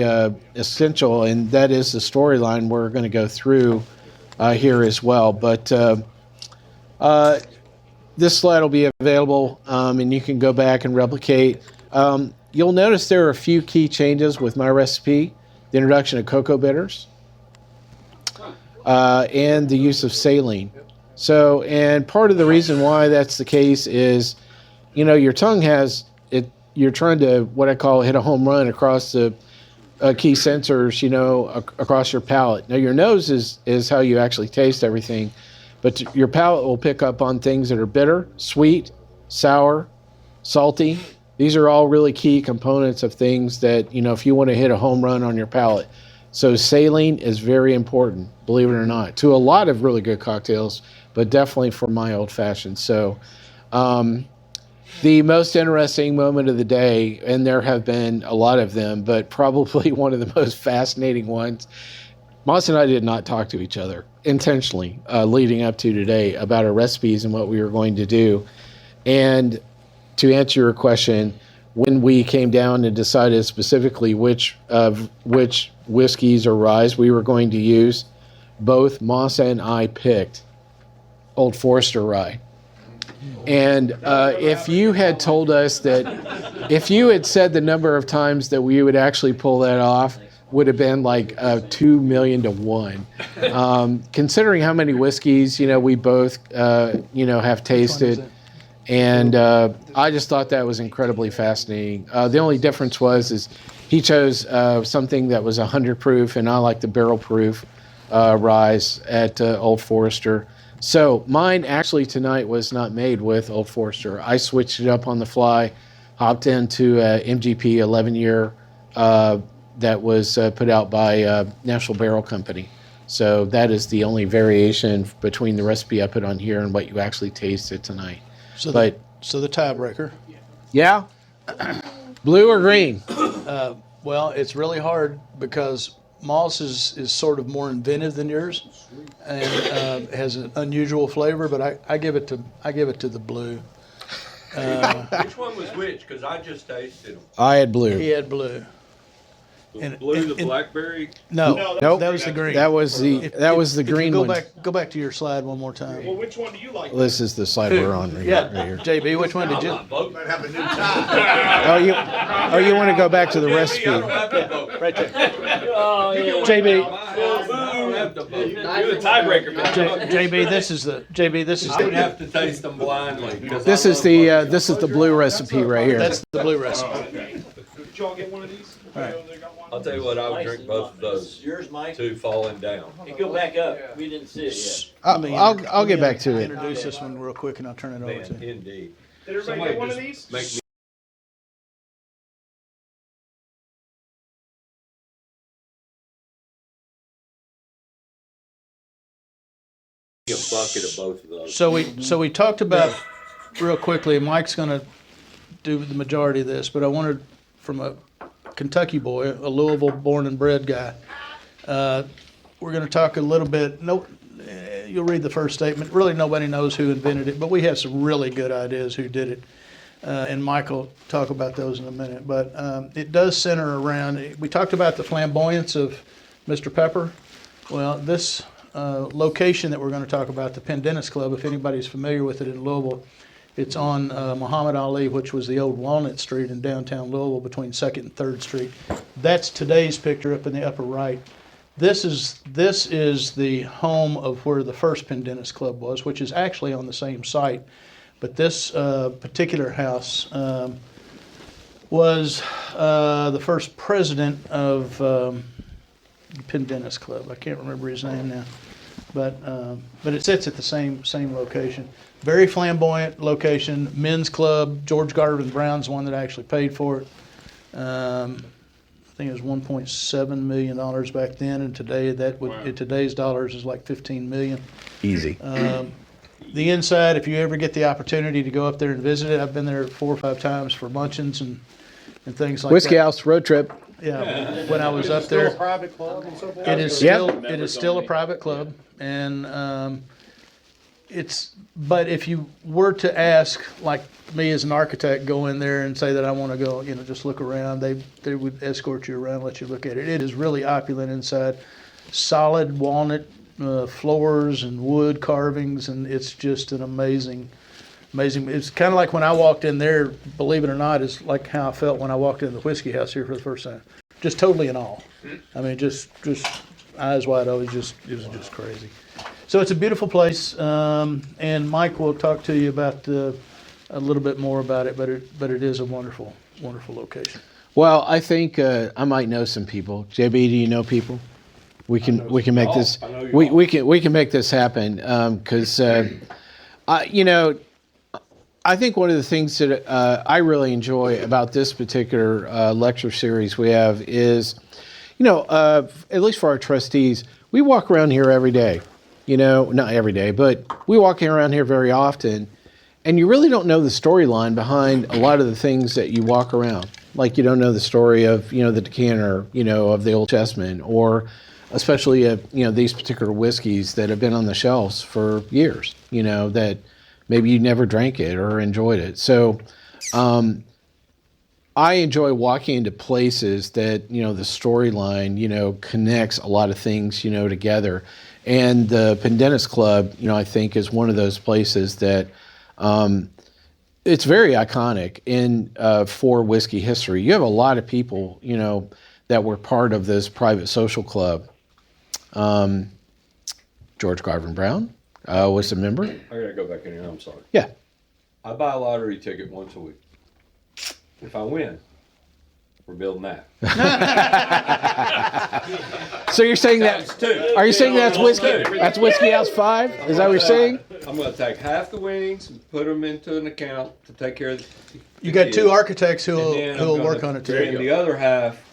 essential, and that is the storyline we're going to go through here as well. But this slide will be available, and you can go back and replicate. You'll notice there are a few key changes with my recipe. The introduction of cocoa bitters and the use of saline. So, and part of the reason why that's the case is, your tongue has it. You're trying to what I call hit a home run across the key sensors, across your palate. Now, your nose is how you actually taste everything, but your palate will pick up on things that are bitter, sweet, sour, salty. These are all really key components of things that, if you want to hit a home run on your palate. So saline is very important, believe it or not, to a lot of really good cocktails, but definitely for my old fashioned. So the most interesting moment of the day, and there have been a lot of them, but probably one of the most fascinating ones, Moss and I did not talk to each other intentionally leading up to today about our recipes and what we were going to do. And to answer your question, when we came down and decided specifically which whiskeys or ryes we were going to use, both Moss and I picked Old Forester rye. And if you had told us that, if you had said the number of times that we would actually pull that off, would have been like 2 million to 1. Considering how many whiskeys, we both, have tasted. And I just thought that was incredibly fascinating. The only difference is he chose something that was 100 proof, and I like the barrel proof ryes at Old Forester. So mine actually tonight was not made with Old Forester. I switched it up on the fly, hopped into MGP 11-year that was put out by Nashville Barrel Company. So that is the only variation between the recipe I put on here and what you actually tasted tonight. So the tiebreaker. Yeah? Blue or green? Well, it's really hard because Moss is sort of more inventive than yours and has an unusual flavor, but I give it to the blue. Which one was which? Because I just tasted them. I had blue. He had blue. The blackberry? No, Nope. that was the green. That was the green go one. Go back to your slide one more time. Well, which one do you like? This is the slide we're on right here. JB, which one did you? Might have a new tie. You want to go back to the recipe? Right there. Oh, yeah. JB. You're the tiebreaker, man. JB, this is the. I would have to taste them blindly. This is the blue recipe right here. That's the blue recipe. Did y'all get one of these? All right. I'll tell you what, I would drink both of those. Yours, Mike? Two falling down. You go back up. We didn't see it yet. I'll get back to it. Introduce this one real quick, and I'll turn it over Man, to you. indeed. Did everybody get one of these? Make me a bucket of both of those. So we talked about real quickly. Mike's going to do the majority of this, but I wanted from a Kentucky boy, a Louisville born and bred guy. We're going to talk a little bit. You'll read the first statement. Really, nobody knows who invented it, but we have some really good ideas who did it. And Mike will talk about those in a minute. But it does center around, we talked about the flamboyance of Mr. Pepper. Well, this location that we're going to talk about, the Pendennis Club, if anybody's familiar with it in Louisville, it's on Muhammad Ali, which was the old Walnut Street in downtown Louisville between 2nd and 3rd Street. That's today's picture up in the upper right. This is the home of where the first Pendennis Club was, which is actually on the same site. But this particular house was the first president of Pendennis Club. I can't remember his name now, but it sits at the same location. Very flamboyant location. Men's club. George Garvin Brown's the one that actually paid for it. I think it was $1.7 million back then, and today in today's dollars is like $15 million. Easy. The inside, if you ever get the opportunity to go up there and visit it, I've been there 4 or 5 times for luncheons and things like Whiskey that. House road trip. Yeah, when I was up Still a there, private club and so forth? it is still a private club, and but if you were to ask, like me as an architect, go in there and say that I want to go, just look around, they would escort you around, let you look at it. It is really opulent inside, solid walnut floors and wood carvings, and it's just an amazing. It's kind of like when I walked in there, believe it or not, is like how I felt when I walked in the Whiskey House here for the first time. Just totally in awe. I mean, just eyes wide open. It was just crazy. So it's a beautiful place, and Mike will talk to you about a little bit more about it. But it is a wonderful, wonderful location. Well, I think I might know some people. JB, do you know people? We can make this. We can make this happen because I think one of the things that I really enjoy about this particular lecture series we have is, at least for our trustees, we walk around here every day. Not every day, but we walk around here very often, and you really don't know the storyline behind a lot of the things that you walk around. Like you don't know the story of, the decanter, of the Old Testament, or especially, these particular whiskeys that have been on the shelves for years, that maybe you never drank it or enjoyed it. So I enjoy walking into places that, the storyline, connects a lot of things, together. And the Pendennis Club, I think is one of those places that it's very iconic in for whiskey history. You have a lot of people, that were part of this private social club. George Garvin Brown was a member. I gotta go back in here. I'm sorry. Yeah. I buy a lottery ticket once a week. If I win, we're building that. So you're saying that? Are you saying that's whiskey? That's Whiskey House 5? Is that what you're saying? I'm going to take half the winnings and put them into an account to take care of the You got kids. 2 architects who will gonna work on it spend too. the other half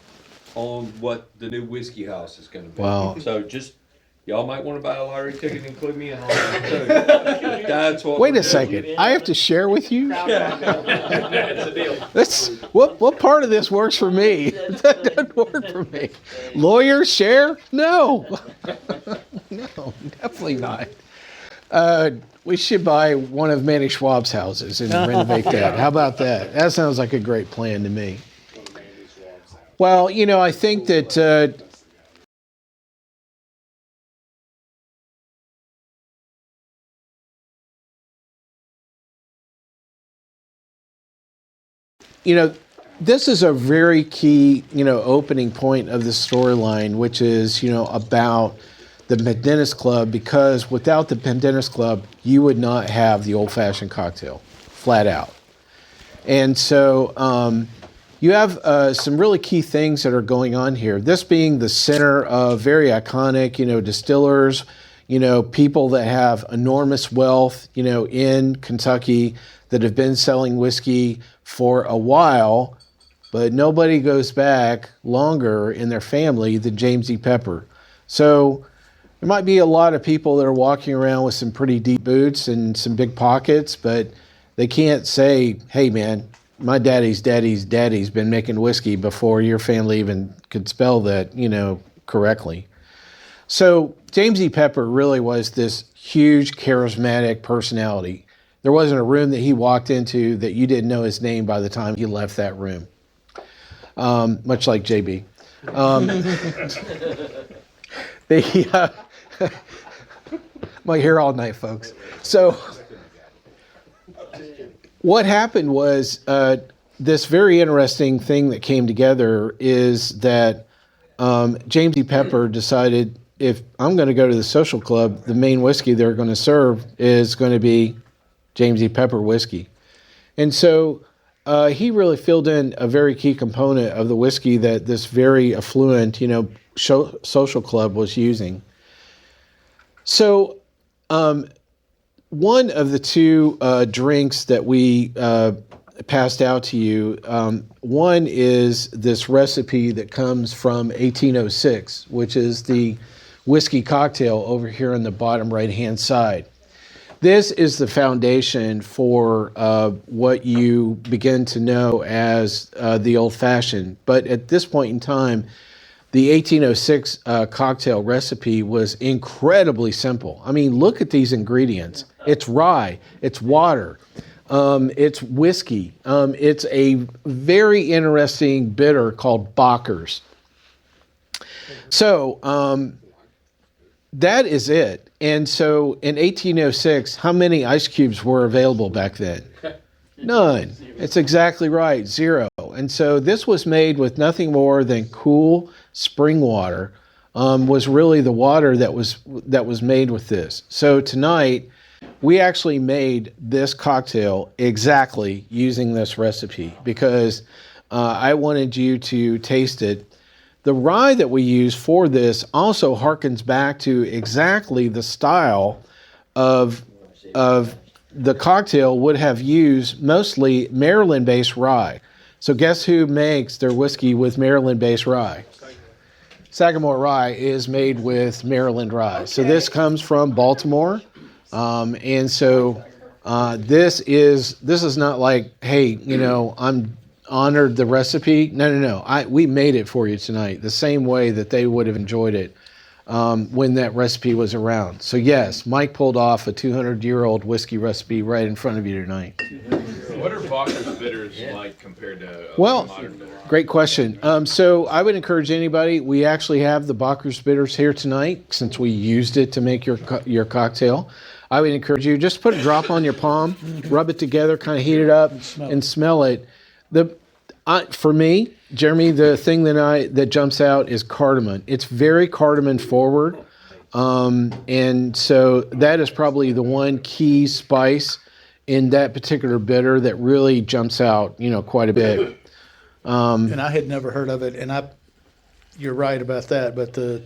on what the new whiskey house is going to be. Wow. So just y'all might want to buy a lottery ticket and include me in on that too. That's what. Wait we're a second. doing. I have to share with you? That's a deal. That's what part of this works for me? That doesn't work for me. Lawyers share? No. No, definitely not. We should buy one of Manny Schwab's houses and renovate that. How about that? That sounds like a great plan to me. Well, I think that this is a very key, opening point of the storyline, which is, about the Pendennis Club, because without the Pendennis Club, you would not have the old-fashioned cocktail, flat out. And so you have some really key things that are going on here. This being the center of very iconic, distillers, people that have enormous wealth, in Kentucky that have been selling whiskey for a while, but nobody goes back longer in their family than James E. Pepper. So there might be a lot of people that are walking around with some pretty deep boots and some big pockets, but they can't say, hey man, my daddy's been making whiskey before your family even could spell that, correctly. So James E. Pepper really was this huge, charismatic personality. There wasn't a room that he walked into that you didn't know his name by the time he left that room. Much like JB. I'm here all night, folks. So what happened was this very interesting thing that came together is that James E. Pepper decided, if I'm going to go to the social club, the main whiskey they're going to serve is going to be James E. Pepper whiskey. And so he really filled in a very key component of the whiskey that this very affluent, social club was using. So one of the two drinks that we passed out to you, one is this recipe that comes from 1806, which is the whiskey cocktail over here on the bottom right-hand side. This is the foundation for what you begin to know as the old-fashioned. But at this point in time, the 1806 cocktail recipe was incredibly simple. I mean, look at these ingredients. It's rye, it's water, it's whiskey. It's a very interesting bitter called Bockers. So that is it. And so in 1806, how many ice cubes were available back then? None. It's exactly right, 0. And so this was made with nothing more than cool spring water. Was really the water that was made with this. So tonight, we actually made this cocktail exactly using this recipe because I wanted you to taste it. The rye that we use for this also harkens back to exactly the style of the cocktail would have used mostly Maryland-based rye. So guess who makes their whiskey with Maryland-based rye? Sagamore Rye is made with Maryland rye. So this comes from Baltimore. And so this is not like, hey, I'm honored the recipe. No. We made it for you tonight the same way that they would have enjoyed it when that recipe was around. So yes, Mike pulled off a 200-year-old whiskey recipe right in front of you tonight. What are Bocker's bitters like compared to Well, modern bitters? great question. So I would encourage anybody, we actually have the Bocker's bitters here tonight since we used it to make your cocktail. I would encourage you, just put a drop on your palm, rub it together, kind of heat it up, and smell it. For me, Jeremy, the thing that jumps out is cardamom. It's very cardamom forward, and so that is probably the one key spice in that particular bitter that really jumps out, quite a bit. And I had never heard of it, and you're right about that. But the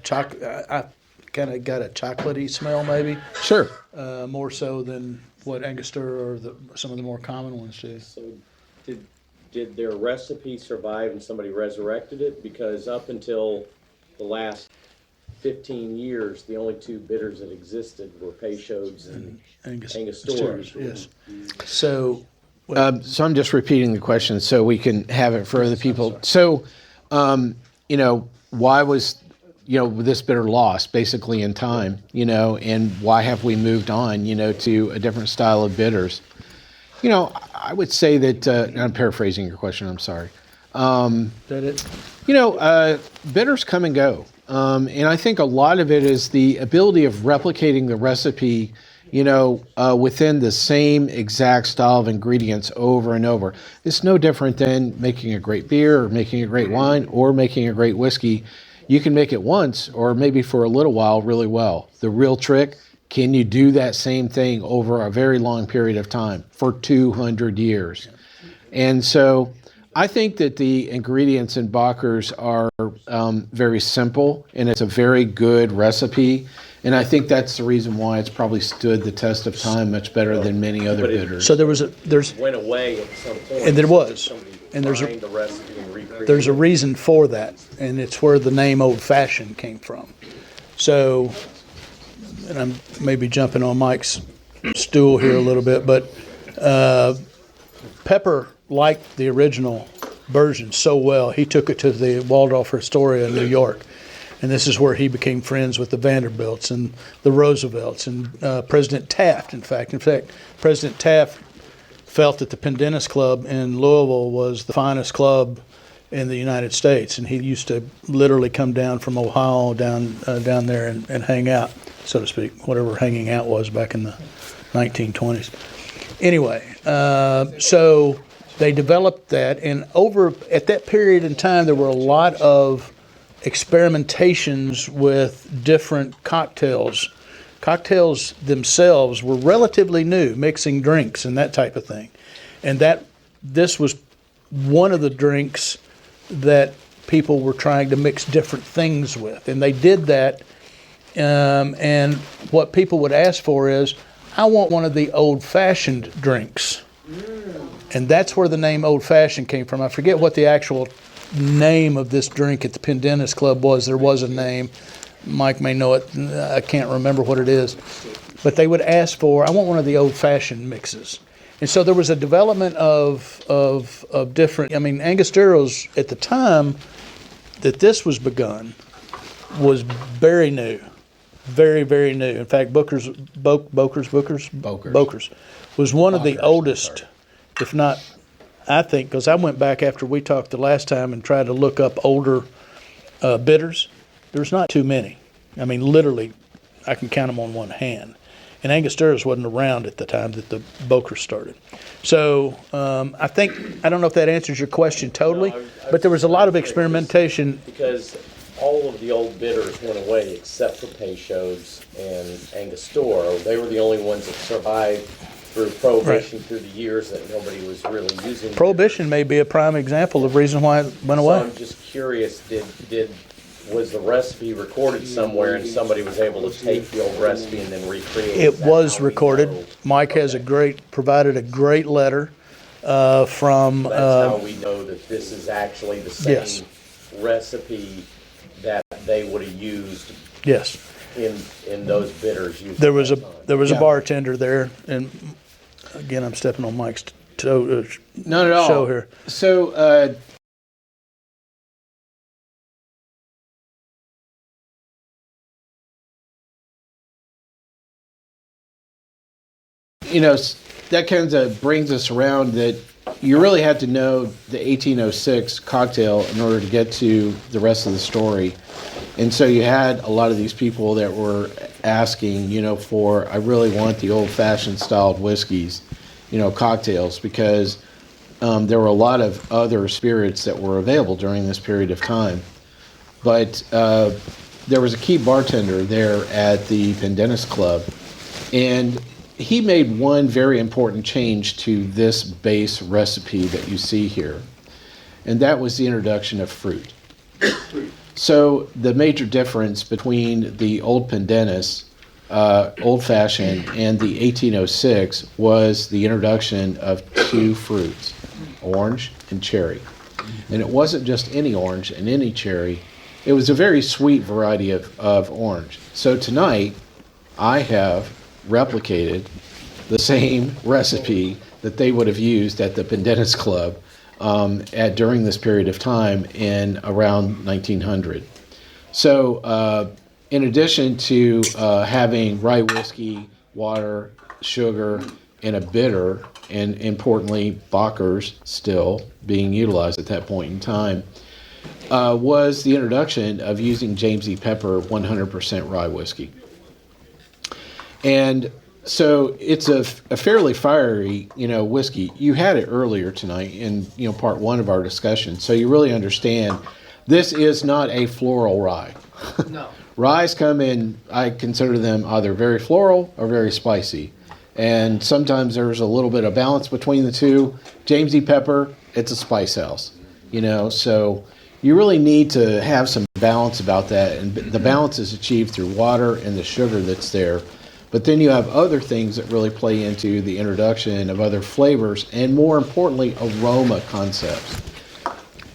I kind of got a chocolatey smell, maybe. Sure. More so than what Angostura or some of the more common ones do. So did their recipe survive and somebody resurrected it? Because up until the last 15 years, the only two bitters that existed were Peychaud's and Angostoras. Yes. So So I'm just repeating the question so we can have it for other people. So, why was, this bitter lost basically in time, and why have we moved on, to a different style of bitters? I would say that, I'm paraphrasing your question, I'm sorry. that it? Bitters come and go. And I think a lot of it is the ability of replicating the recipe, within the same exact style of ingredients over and over. It's no different than making a great beer or making a great wine or making a great whiskey. You can make it once or maybe for a little while really well. The real trick, can you do that same thing over a very long period of time for 200 years? And so I think that the ingredients in Bockers are very simple, and it's a very good recipe. And I think that's the reason why it's probably stood the test of time much better than many other bitters. So there's Went away at some point. And there was. Somebody And there's a- find the recipe and recreate there's a it. reason for that, and it's where the name Old Fashioned came from. So, and I'm maybe jumping on Mike's stool here a little bit, but Pepper liked the original version so well, he took it to the Waldorf Astoria in New York. And this is where he became friends with the Vanderbilts and the Roosevelts and President Taft, in fact. In fact, President Taft felt that the Pendennis Club in Louisville was the finest club in the United States. And he used to literally come down from Ohio down there and hang out, so to speak, whatever hanging out was back in the 1920s. Anyway, so they developed that. And at that period in time, there were a lot of experimentations with different cocktails. Cocktails themselves were relatively new, mixing drinks and that type of thing. And this was one of the drinks that people were trying to mix different things with. And they did that, and what people would ask for is, I want one of the old-fashioned drinks. And that's where the name old-fashioned came from. I forget what the actual name of this drink at the Pendennis Club was. There was a name. Mike may know it. I can't remember what it is. But they would ask for, I want one of the old-fashioned mixes. And so there was a development of different, Angosteros at the time that this was begun was very new. Very, very new. In fact, Booker's was one of the oldest, if not, I think, because I went back after we talked the last time and tried to look up older bitters. There's not too many. Literally, I can count them on one hand. And Angosteros wasn't around at the time that the Bokers started. So I don't know if that answers your question totally, but there was a lot of experimentation. Because all of the old bitters went away except for Peychaud's and Angostura. They were the only ones that survived through Prohibition, right, through the years that nobody was really using. Prohibition may be a prime example of reason why it went away. So I'm just curious, was the recipe recorded somewhere and somebody was able to take the old recipe and then recreate it? It was recorded. Mike has provided a great letter from... That's how we know that this is actually the same, yes, recipe that they would have used, yes, in those bitters. There was a bartender there, and again, I'm stepping on Mike's toe. Not at all. Show here. So, that kind of brings us around that you really had to know the 1806 cocktail in order to get to the rest of the story. And so you had a lot of these people that were asking, for, I really want the old-fashioned styled whiskeys, cocktails, because there were a lot of other spirits that were available during this period of time. But there was a key bartender there at the Pendennis Club, and he made one very important change to this base recipe that you see here, and that was the introduction of fruit. So the major difference between the old Pendennis, old-fashioned, and the 1806 was the introduction of two fruits, orange and cherry. And it wasn't just any orange and any cherry. It was a very sweet variety of orange. So tonight, I have replicated the same recipe that they would have used at the Pendennis Club during this period of time in around 1900. So in addition to having rye whiskey, water, sugar, and a bitter, and importantly, Bockers still being utilized at that point in time, was the introduction of using James E. Pepper 100% rye whiskey. And so it's a fairly fiery, whiskey. You had it earlier tonight in, part one of our discussion. So you really understand this is not a floral rye. No. Ryes come in, I consider them either very floral or very spicy. And sometimes there's a little bit of balance between the two. James E. Pepper, it's a spice house, so you really need to have some balance about that. And the balance is achieved through water and the sugar that's there. But then you have other things that really play into the introduction of other flavors and, more importantly, aroma concepts.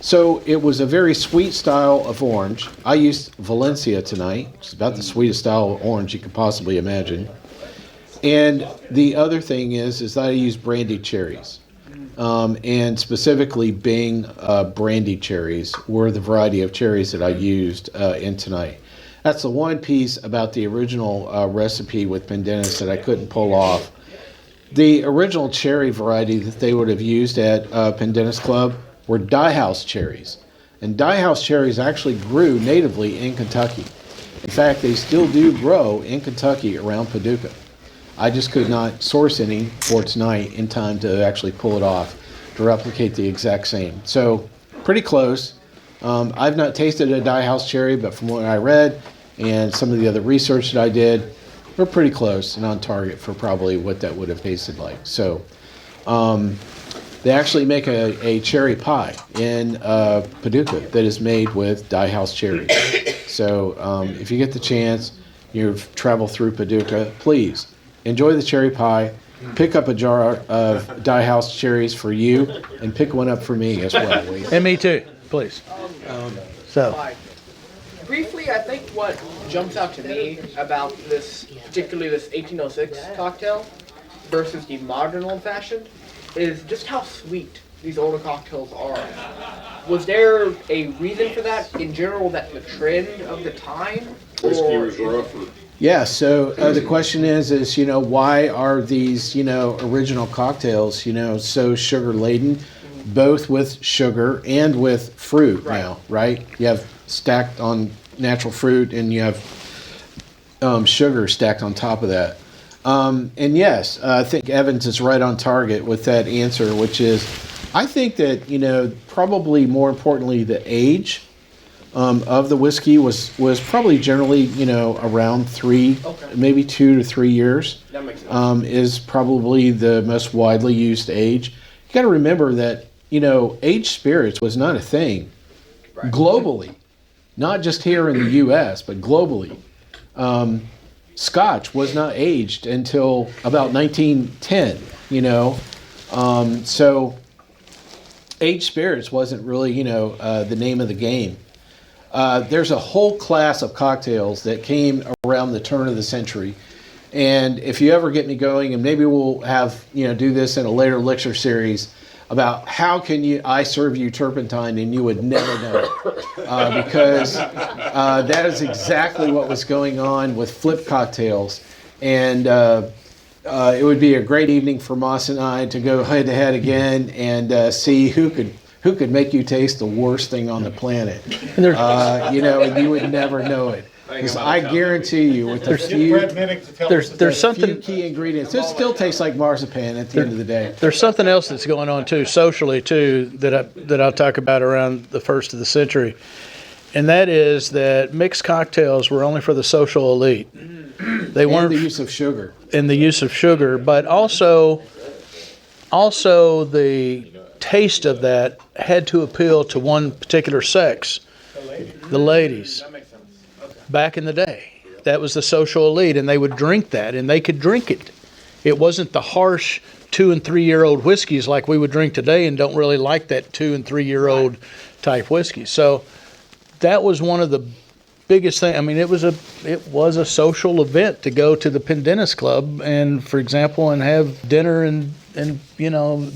So it was a very sweet style of orange. I used Valencia tonight, which is about the sweetest style of orange you could possibly imagine. And the other thing is that I used brandied cherries. and specifically Bing brandy cherries were the variety of cherries that I used in tonight. That's the one piece about the original recipe with Pendennis that I couldn't pull off. The original cherry variety that they would have used at Pendennis Club were dye house cherries. And dye house cherries actually grew natively in Kentucky. In fact, they still do grow in Kentucky around Paducah. I just could not source any for tonight in time to actually pull it off to replicate the exact same. So, pretty close. I've not tasted a dye house cherry, but from what I read and some of the other research that I did, we're pretty close and on target for probably what that would have tasted like. So, they actually make a cherry pie in Paducah that is made with dye house cherries. So, if you get the chance, you've traveled through Paducah, please enjoy the cherry pie. Pick up a jar of dye house cherries for you, and pick one up for me as well, will you? And me too, please. Briefly, I think what jumps out to me about this, particularly this 1806 cocktail versus the modern old fashioned, is just how sweet these older cocktails are. Was there a reason for that in general, that the trend of the time? Whiskey was rougher. Yeah, so the question is, why are these, original cocktails, so sugar laden, both with sugar and with fruit now, right? You have stacked on natural fruit and you have sugar stacked on top of that. And yes, I think Evans is right on target with that answer, which is, I think that, probably more importantly, the age of the whiskey was probably generally, around 3, maybe 2 to 3 years. That makes sense. Is probably the most widely used age. You got to remember that, aged spirits was not a thing globally, not just here in the U.S., but globally. Scotch was not aged until about 1910, so aged spirits wasn't really, the name of the game. There's a whole class of cocktails that came around the turn of the century. And if you ever get me going, and maybe we'll have, do this in a later lecture series about how can I serve you turpentine and you would never know. Because that is exactly what was going on with flip cocktails. And it would be a great evening for Moss and I to go head to head again and see who could make you taste the worst thing on the planet. And you would never know it. Because I guarantee you, with the few key ingredients, it still tastes like marzipan at the end of the day. There's something else that's going on too, socially too, that I'll talk about around the first of the century, and that is that mixed cocktails were only for the social elite. They weren't the use of sugar. And the use of sugar, but also the taste of that had to appeal to one particular sex, the ladies. Back in the day, that was the social elite, and they would drink that, and they could drink it. It wasn't the harsh 2 and 3 year old whiskeys like we would drink today, and don't really like that 2 and 3 year old type whiskey. So that was one of the biggest things. I mean, it was a social event to go to the Pendennis Club, and for example, and have dinner and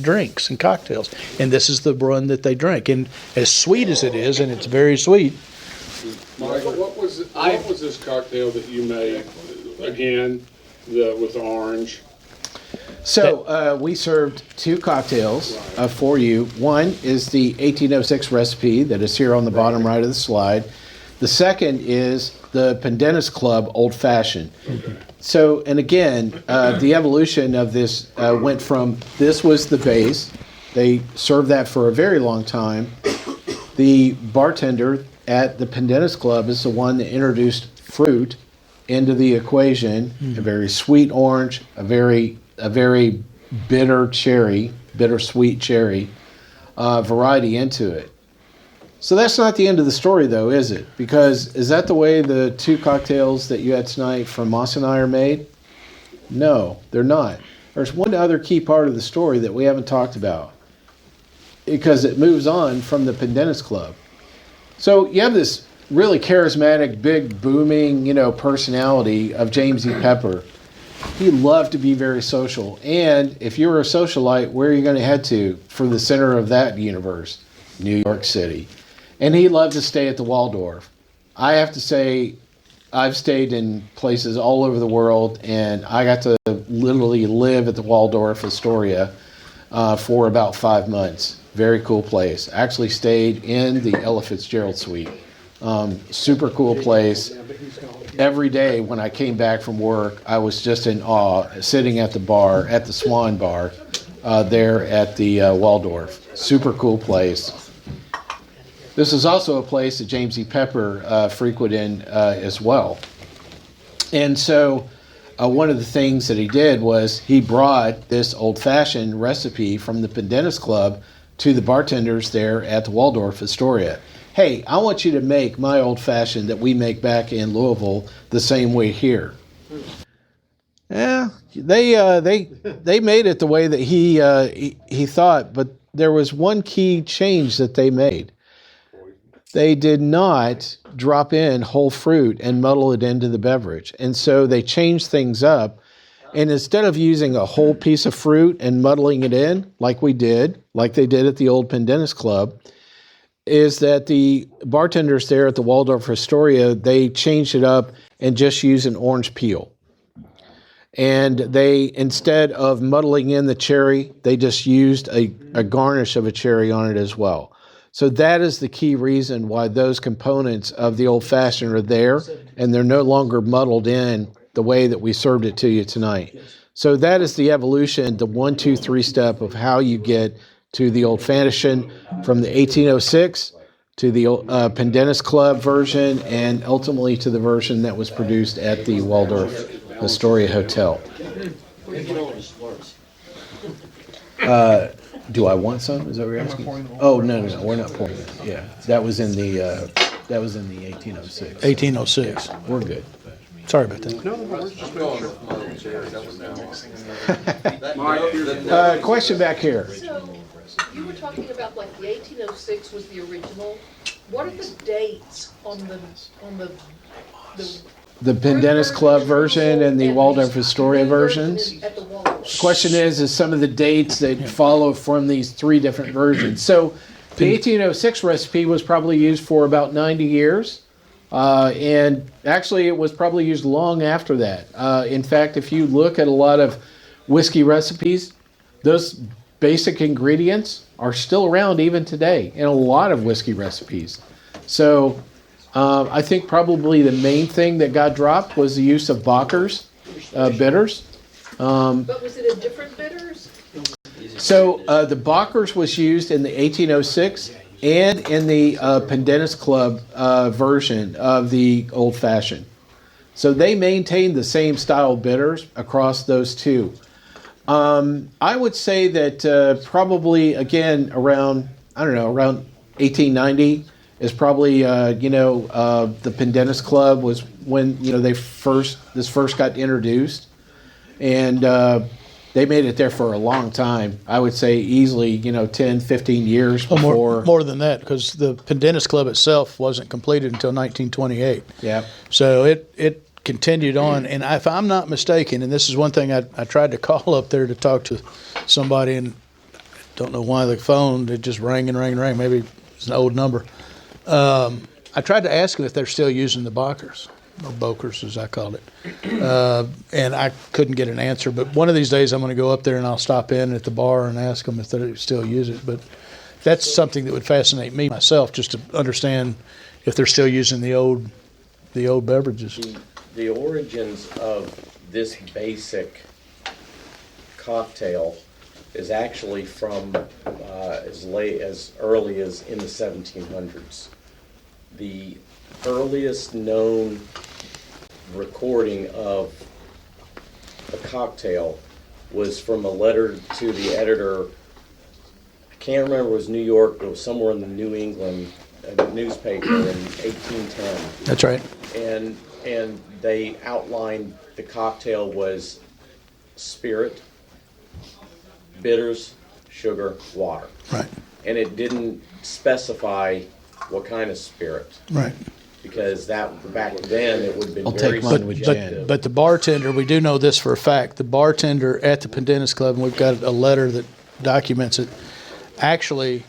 drinks and cocktails. And this is the one that they drink, and as sweet as it is, and it's very sweet. Michael, what was this cocktail that you made again, with the orange? So we served 2 cocktails for you. One is the 1806 recipe that is here on the bottom right of the slide. The second is the Pendennis Club Old Fashioned. So, and again, the evolution of this went from, this was the base. They served that for a very long time. The bartender at the Pendennis Club is the one that introduced fruit into the equation. A very sweet orange, a very bittersweet cherry variety into it. So that's not the end of the story, though, is it? Because is that the way the 2 cocktails that you had tonight from Moss and I are made? No, they're not. There's one other key part of the story that we haven't talked about, because it moves on from the Pendennis Club. So you have this really charismatic, big, booming, personality of James E. Pepper. he loved to be very social. And if you were a socialite, where are you going to head to for the center of that universe? New York City. And he loved to stay at the Waldorf. I have to say, I've stayed in places all over the world, and I got to literally live at the Waldorf Astoria for about 5 months. Very cool place. Actually stayed in the Ella Fitzgerald suite. Super cool place. Every day when I came back from work, I was just in awe, sitting at the bar, at the Swan Bar, there at the Waldorf. Super cool place. This is also a place that James E. Pepper frequented as well. And so one of the things that he did was he brought this old-fashioned recipe from the Pendennis Club to the bartenders there at the Waldorf Astoria. Hey, I want you to make my old-fashioned that we make back in Louisville the same way here. Yeah, they made it the way that he thought, but there was one key change that they made. They did not drop in whole fruit and muddle it into the beverage. And so they changed things up. And instead of using a whole piece of fruit and muddling it in, like they did at the old Pendennis Club, is that the bartenders there at the Waldorf Astoria, they changed it up and just used an orange peel. And they, instead of muddling in the cherry, they just used a garnish of a cherry on it as well. So that is the key reason why those components of the old-fashioned are there, and they're no longer muddled in the way that we served it to you tonight. So that is the evolution, the 1, 2, 3 step of how you get to the old-fashioned from the 1806 to the Pendennis Club version, and ultimately to the version that was produced at the Waldorf Astoria Hotel. Do I want some? Is that what you're asking? Oh, no, we're not pouring it. Yeah, that was in the 1806. 1806. We're good. Sorry about that. Question back here. So, you were talking about like the 1806 was the original. What are the dates on the Pendennis Club version and the Waldorf Astoria versions? The question is some of the dates that follow from these 3 different versions. So the 1806 recipe was probably used for about 90 years. And actually it was probably used long after that. In fact, if you look at a lot of whiskey recipes, those basic ingredients are still around even today in a lot of whiskey recipes. So I think probably the main thing that got dropped was the use of Bockers bitters. but was it a different bitters? So the Bockers was used in the 1806 and in the Pendennis Club version of the Old Fashioned. So they maintained the same style bitters across those two. I would say that probably, again, around 1890 is probably, the Pendennis Club was when, this first got introduced. And they made it there for a long time. I would say easily, 10, 15 years before. More than that, because the Pendennis Club itself wasn't completed until 1928. Yeah. So it continued on. And if I'm not mistaken, and this is one thing I tried to call up there to talk to somebody, and don't know why the phone, it just rang and rang and rang. Maybe it's an old number. I tried to ask them if they're still using the Bockers, or Bokers as I called it. And I couldn't get an answer. But one of these days I'm going to go up there and I'll stop in at the bar and ask them if they still use it. But that's something that would fascinate me myself, just to understand if they're still using the old beverages. The origins of this basic cocktail is actually from as early as in the 1700s. The earliest known recording of a cocktail was from a letter to the editor. I can't remember if it was New York, but it was somewhere in the New England newspaper in 1810. That's right. And they outlined the cocktail was spirit, bitters, sugar, water. Right. And it didn't specify what kind of spirit. Right. because that, back then, it would have been I'll very take mine with subjective. But the bartender, we do know this for a fact, the bartender at the Pendennis Club, and we've got a letter that documents it, actually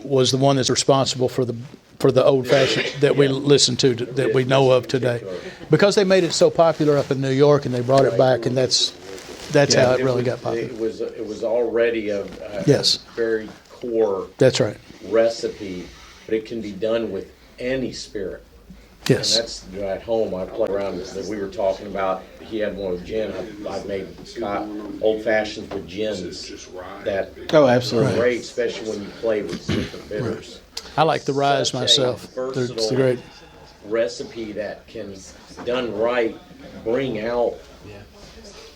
was the one that's responsible for the old fashioned that we listen to, that we know of today, because they made it so popular up in New York and they brought it back, and that's how it really got popular. It was already a Yes. very core That's right. recipe, but it can be done with any spirit. Yes. And that's, at home, I play around with that. We were talking about, he had one with gin. I've made old fashions with gins that Oh, absolutely. are great, especially when you play with different bitters. I like the ryes Such a myself. It's versatile the great. recipe that can, done right, bring out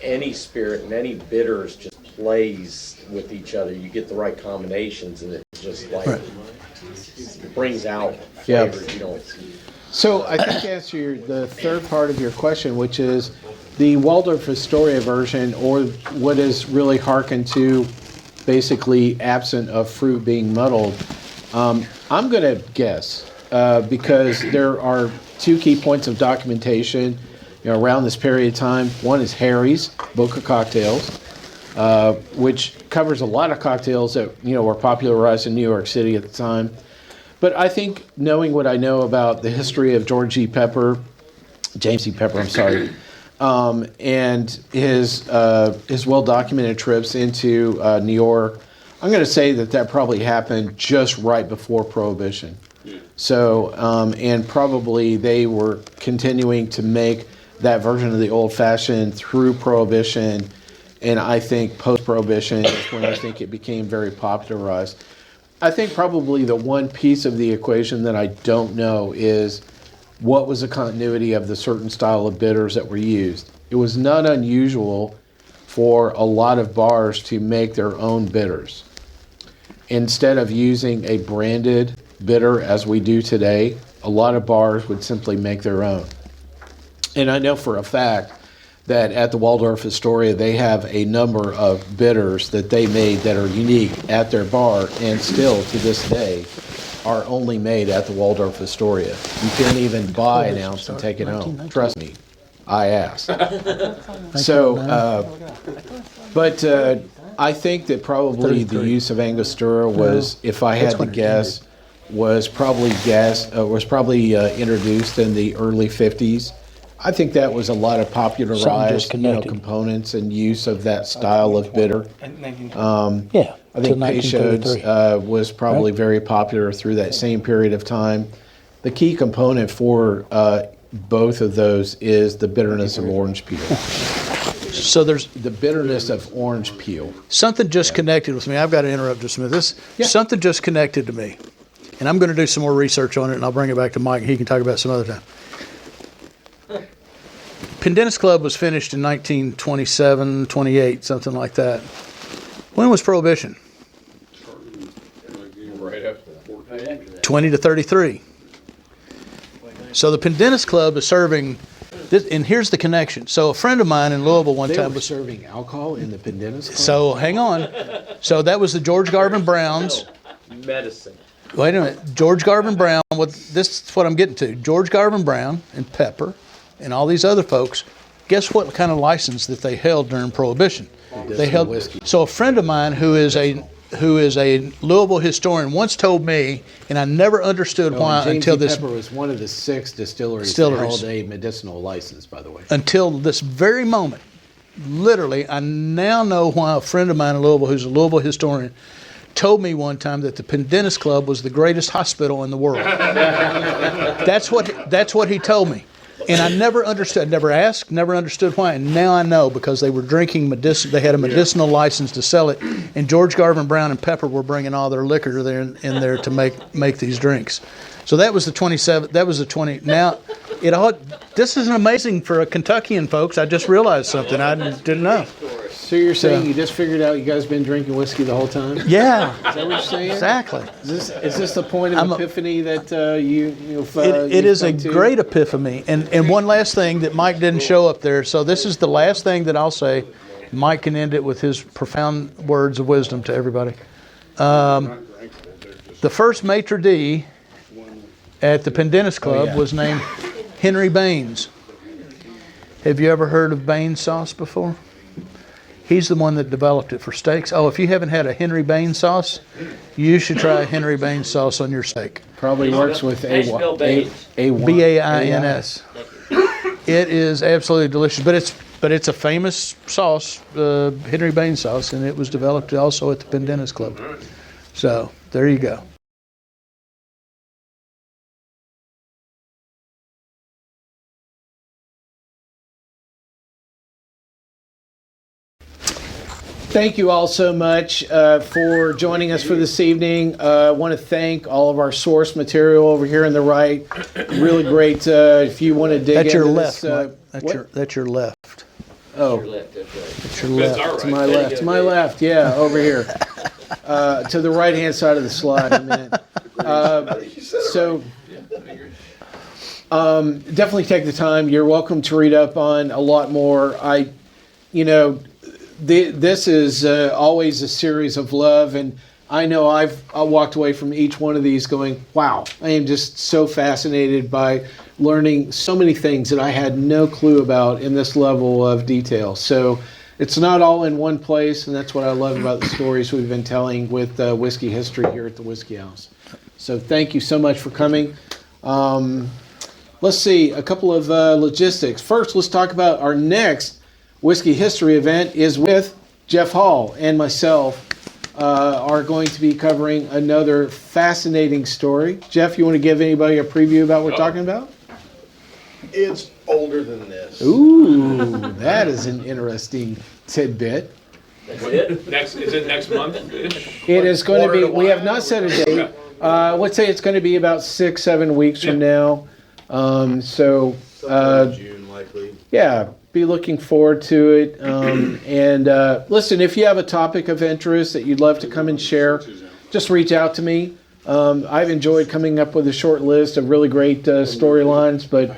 any spirit, and any bitters just plays with each other. You get the right combinations, and it just like brings out Yeah. flavors you don't. So I think to answer the third part of your question, which is the Waldorf Astoria version, or what is really hearkened to, basically absent of fruit being muddled. I'm going to guess because there are two key points of documentation, around this period of time. One is Harry's Book of Cocktails, which covers a lot of cocktails that were popularized in New York City at the time. But I think, knowing what I know about the history of James E. Pepper, I'm sorry, and his well-documented trips into New York, I'm going to say that probably happened just right before Prohibition. So, and probably they were continuing to make that version of the old-fashioned through Prohibition, and I think post-Prohibition is when I think it became very popularized. I think probably the one piece of the equation that I don't know is what was the continuity of the certain style of bitters that were used. It was not unusual for a lot of bars to make their own bitters. Instead of using a branded bitter as we do today, a lot of bars would simply make their own. And I know for a fact that at the Waldorf Astoria, they have a number of bitters that they made that are unique at their bar, and still to this day are only made at the Waldorf Astoria. You can't even buy an ounce and take it home. Trust me, I asked. So, but I think that probably the use of Angostura was, if I had to guess, was probably introduced in the early 50s. I think that was a lot of popularized components and use of that style of bitter. I think Peychaud's was probably very popular through that same period of time. The key component for both of those is the bitterness of orange peel. So there's the bitterness of orange peel. Something just connected with me. I've got to interrupt just a minute. Something just connected to me, and I'm going to do some more research on it, and I'll bring it back to Mike, and he can talk about it some other time. Pendennis Club was finished in 1927, 28, something like that. When was Prohibition? Right after 20 to 33. So the Pendennis Club is serving, and here's the connection. So a friend of mine in Louisville one time was serving alcohol in the Pendennis Club? So hang on. So that was the George Garvin Browns. Medicine. Wait a minute. George Garvin Brown, this is what I'm getting to. George Garvin Brown and Pepper and all these other folks, guess what kind of license that they held during Prohibition? They held whiskey. So a friend of mine who is a Louisville historian once told me, and I never understood why until this. Pepper was one of the 6 distilleries that held a medicinal license, by the way. Until this very moment, literally, I now know why a friend of mine in Louisville, who's a Louisville historian, told me one time that the Pendennis Club was the greatest hospital in the world. That's what he told me. And I never understood, never asked, never understood why. And now I know, because they were drinking medicine. They had a medicinal license to sell it. And George Garvin Brown and Pepper were bringing all their liquor there in there to make these drinks. So that was the 27. That was the 20. Now, this is amazing for a Kentuckian, folks. I just realized something I didn't know. So you're saying you just figured out you guys been drinking whiskey the whole time? Yeah. Is that what you're saying? Exactly. Is this the point of epiphany that It is a great epiphany. And one last thing that Mike didn't show up there. So this is the last thing that I'll say. Mike can end it with his profound words of wisdom to everybody. The first maitre d' at the Pendennis Club yeah. was named Henry Baines. Have you ever heard of Baines sauce before? He's the one that developed it for steaks. Oh, if you haven't had a Henry Baines sauce, you should try Henry Baines sauce on your steak. Probably works with Nashville Baines. Bains. It is absolutely delicious, but it's a famous sauce, Henry Baines sauce, and it was developed also at the Pendennis Club. So there you go. Thank you all so much for joining us for this evening. I want to thank all of our source material over here on the right. Really great. If you want to dig That's into your this, left. Mike. That's your left. Oh, That's your left. to my left. To my left. Yeah, over here. To the right-hand side of the slide. I meant. Definitely take the time. You're welcome to read up on a lot more. This is always a series of love, and I know I walked away from each one of these going, wow, I am just so fascinated by learning so many things that I had no clue about in this level of detail. So it's not all in one place, and that's what I love about the stories we've been telling with whiskey history here at the Whiskey House. So thank you so much for coming. Let's see, a couple of logistics. First, let's talk about our next Whiskey History event is with Jeff Hall and myself are going to be covering another fascinating story. Jeff, you want to give anybody a preview about what we're talking about? It's older than this. Ooh, that is an interesting tidbit. That's it? Is it next month? It is going to be, we have not set a date. Let's say it's going to be about 6-7 weeks from now. June, likely. Yeah, be looking forward to it. Listen, if you have a topic of interest that you'd love to come and share, just reach out to me. I've enjoyed coming up with a short list of really great storylines, but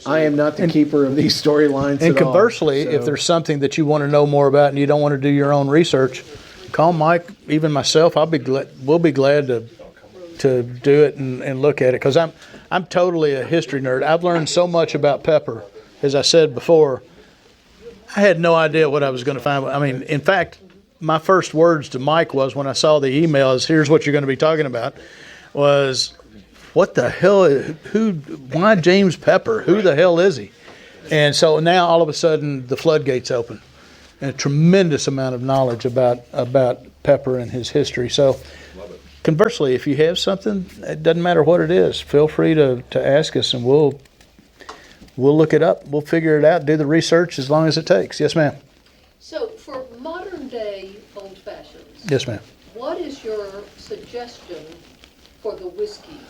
I am not the keeper of these storylines. And conversely, if there's something that you want to know more about and you don't want to do your own research, call Mike, even myself. We'll be glad to do it and look at it, because I'm totally a history nerd. I've learned so much about pepper. As I said before, I had no idea what I was going to find. I mean, in fact, my first words to Mike was, when I saw the email, is here's what you're going to be talking about, was what the hell, why James Pepper? Who the hell is he? And so now all of a sudden the floodgates open, and a tremendous amount of knowledge about Pepper and his history. So conversely, if you have something, it doesn't matter what it is, feel free to ask us, and we'll look it up. We'll figure it out, do the research as long as it takes. Yes, ma'am. So for modern day old fashions, Yes, ma'am. what is your suggestion for the whiskey?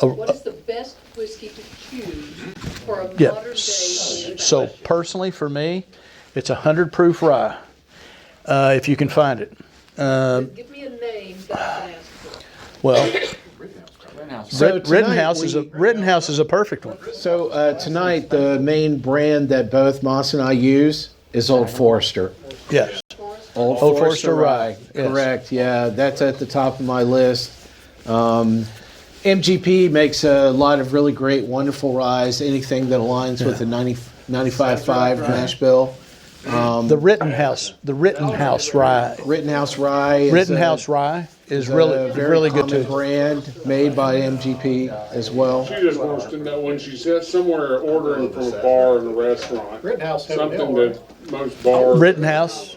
What is the best whiskey to choose for a modern day old fashioned? So personally, for me, it's 100 proof rye, if you can find it. Give me a name that I can ask for. Well, So Rittenhouse is a perfect one. So tonight, the main brand that both Moss and I use is Old Forester. Yes. Old Forester rye. Yes. Correct. Yeah, that's at the top of my list. MGP makes a lot of really great, wonderful ryes. Anything that aligns with the 95.5 Nashville. The Rittenhouse rye. Rittenhouse rye. Rittenhouse rye is really good too. Brand made by MGP as well. She just wants to know, when she says somewhere ordering from a bar and a restaurant, something that most bars. Rittenhouse.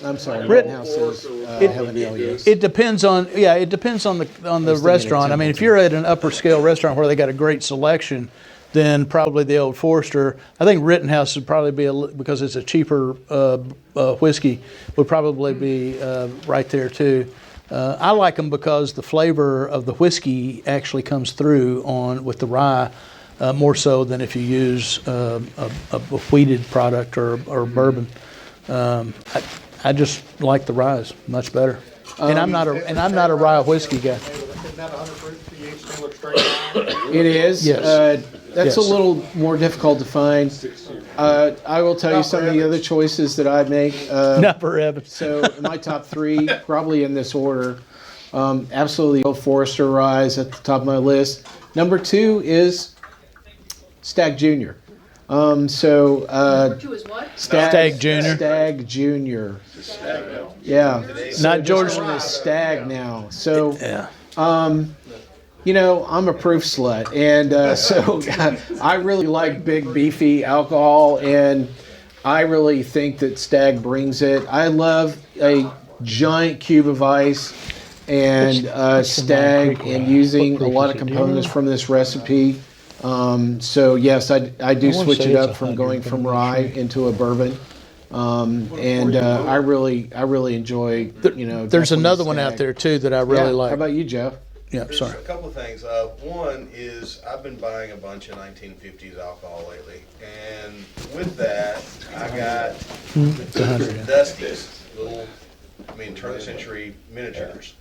I'm sorry, Rittenhouse is Heaven Hill, yes. It depends on the restaurant. I mean, if you're at an upper scale restaurant where they got a great selection, then probably the Old Forester. I think Rittenhouse would probably be, because it's a cheaper whiskey, would probably be right there too. I like them because the flavor of the whiskey actually comes through with the rye more so than if you use a wheated product or bourbon. I just like the ryes much better, and I'm not a rye whiskey guy. It is. Yes. That's a little more difficult to find. I will tell you some of the other choices that I make. Not for Evan. So my top three, probably in this order. Absolutely, Old Forester rye is at the top of my list. Number 2 is Stag Junior. Number 2 is what? Stag Junior. Stag Junior. Yeah. Not George. Is Stag now. So, Yeah. you know, I'm a proof slut, and so I really like big beefy alcohol, and I really think that Stag brings it. I love a giant cube of ice and Stag, and using a lot of components from this recipe. So yes, I do switch it up from going from rye into a bourbon, and I really enjoy. You know, There's definitely another one Stag. out there too that I really like. How about you, Jeff? Yeah, There's sorry. a couple of things. One is I've been buying a bunch of 1950s alcohol lately, and with that, I got Dusty's little, turn of the century miniatures.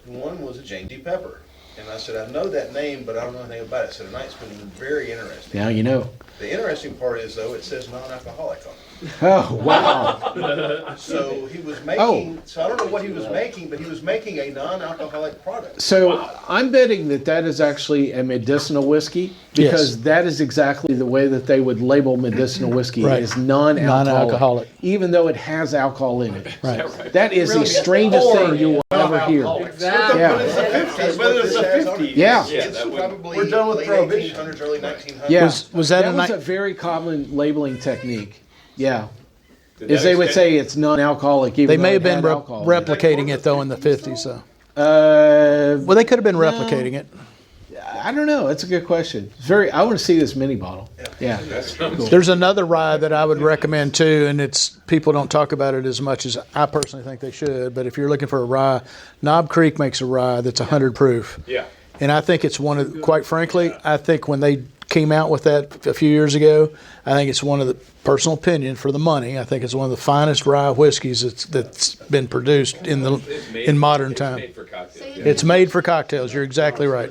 One was a James D. Pepper, and I said I know that name, but I don't know anything about it. So tonight's been very interesting. Now you know. The interesting part is though it says non-alcoholic on it. Oh wow! So he was making. So I don't know what he was making, but he was making a non-alcoholic product. So I'm betting that is actually a medicinal whiskey, because Yes. that is exactly the way that they would label medicinal whiskey, Right. is non-alcoholic, Non-alcoholic. even though it has alcohol in it. Right. That is the strangest thing you will ever hear. Exactly. Yeah. But it's the 50s. Yeah. It's probably We're done with late Prohibition. 1800s, early 1900s. Yeah. Was that that a was ni- a very common labeling technique. Yeah. Did Is that they would extend- say it's non-alcoholic, even They though may it have been had alcohol in it. replicating it though in the 50s. So. Well, Well, they could have been replicating it. I don't know. That's a good question. It's very. I want to see this mini bottle. Yeah. Cool. There's another rye that I would recommend too, and it's people don't talk about it as much as I personally think they should. But if you're looking for a rye, Knob Creek makes a rye that's 100 proof, Yeah. and I think it's one of. Quite frankly, I think when they came out with that a few years ago, I think it's one of the personal opinion for the money. I think it's one of the finest rye whiskeys that's been produced in modern time. Made for cocktails. It's made for cocktails. You're exactly right.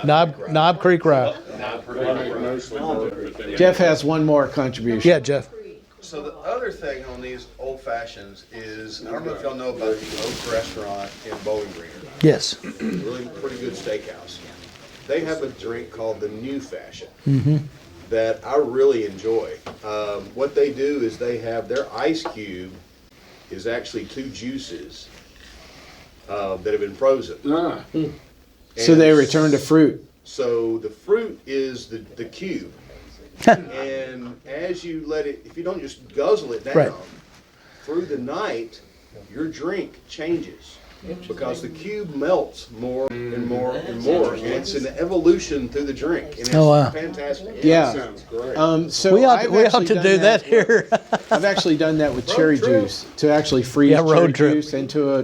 Knob Creek rye. Jeff has one more contribution. Yeah, Jeff. So the other thing on these old fashions is, I don't know if y'all know about the Oak Restaurant in Bowling Green. Yes. Really pretty good steakhouse. They have a drink called the New Fashion Mm-hmm. that I really enjoy. What they do is they have their ice cube is actually 2 juices that have been frozen. Ah, So they And return to fruit. So the fruit is the cube. And as you let it, if you don't just guzzle it down, Right. through the night, your drink changes. Because the cube melts more and more and more. And it's an evolution through the drink. And it's Oh, wow. fantastic. Yeah. sounds great. So We ought I've to actually do done that here. I've actually done that with cherry juice, to actually freeze Yeah, road cherry trip. juice into a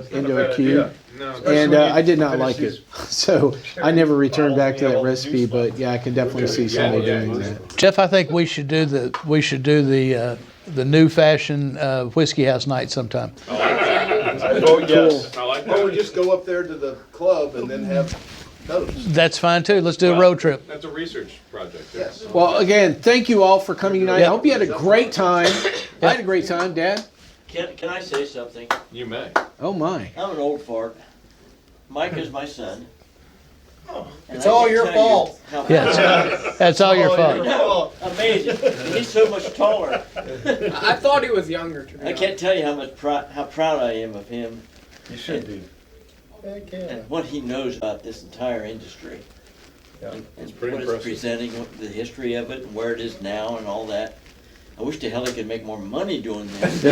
cube. No, And I did not like it. So I never returned back to that recipe, but yeah, I can definitely see somebody doing that. Jeff, I think we should do the new fashion whiskey house night sometime. Oh, yes. I like Or we that. just go up there to the club and then have those. That's fine too. Let's do a road trip. That's a research project. Yes. Well, again, thank you all for coming tonight. I Yep. hope you had a great time. I had a great time, Dad. Can I say something? You may. Oh my. I'm an old fart. Mike is my son. And It's I all can your tell fault. you how- Yeah, that's all your I fault. know, amazing. He's so much taller. I thought he was younger, to be I honest. can't tell you how proud I am of him You should be. and what he knows about this entire industry. And pretty what it's impressive. presenting, the history of it, and where it is now, and all that. I wish to hell he could make more money doing this.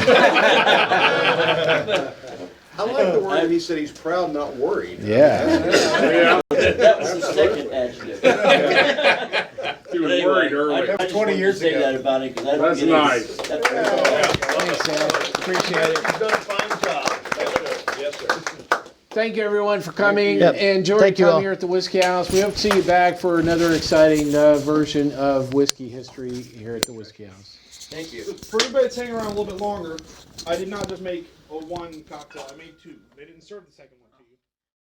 I like the word he said he's proud, not worried. Yeah. That was the second adjective. he was But anyway, worried earlier. I just 20 wanted to years say ago. that about it, because I don't That's get nice. That's Thanks, Dad. Appreciate it. You've done a fine job. Yes, sir. Thank you, everyone, for coming. Yep. Enjoy your Thank you time all. here at the Whiskey House. We hope to see you back for another exciting version of whiskey history here at the Whiskey House. Thank you. For anybody that's hanging around a little bit longer, I did not just make a one cocktail. I made 2. They didn't serve the second one to you.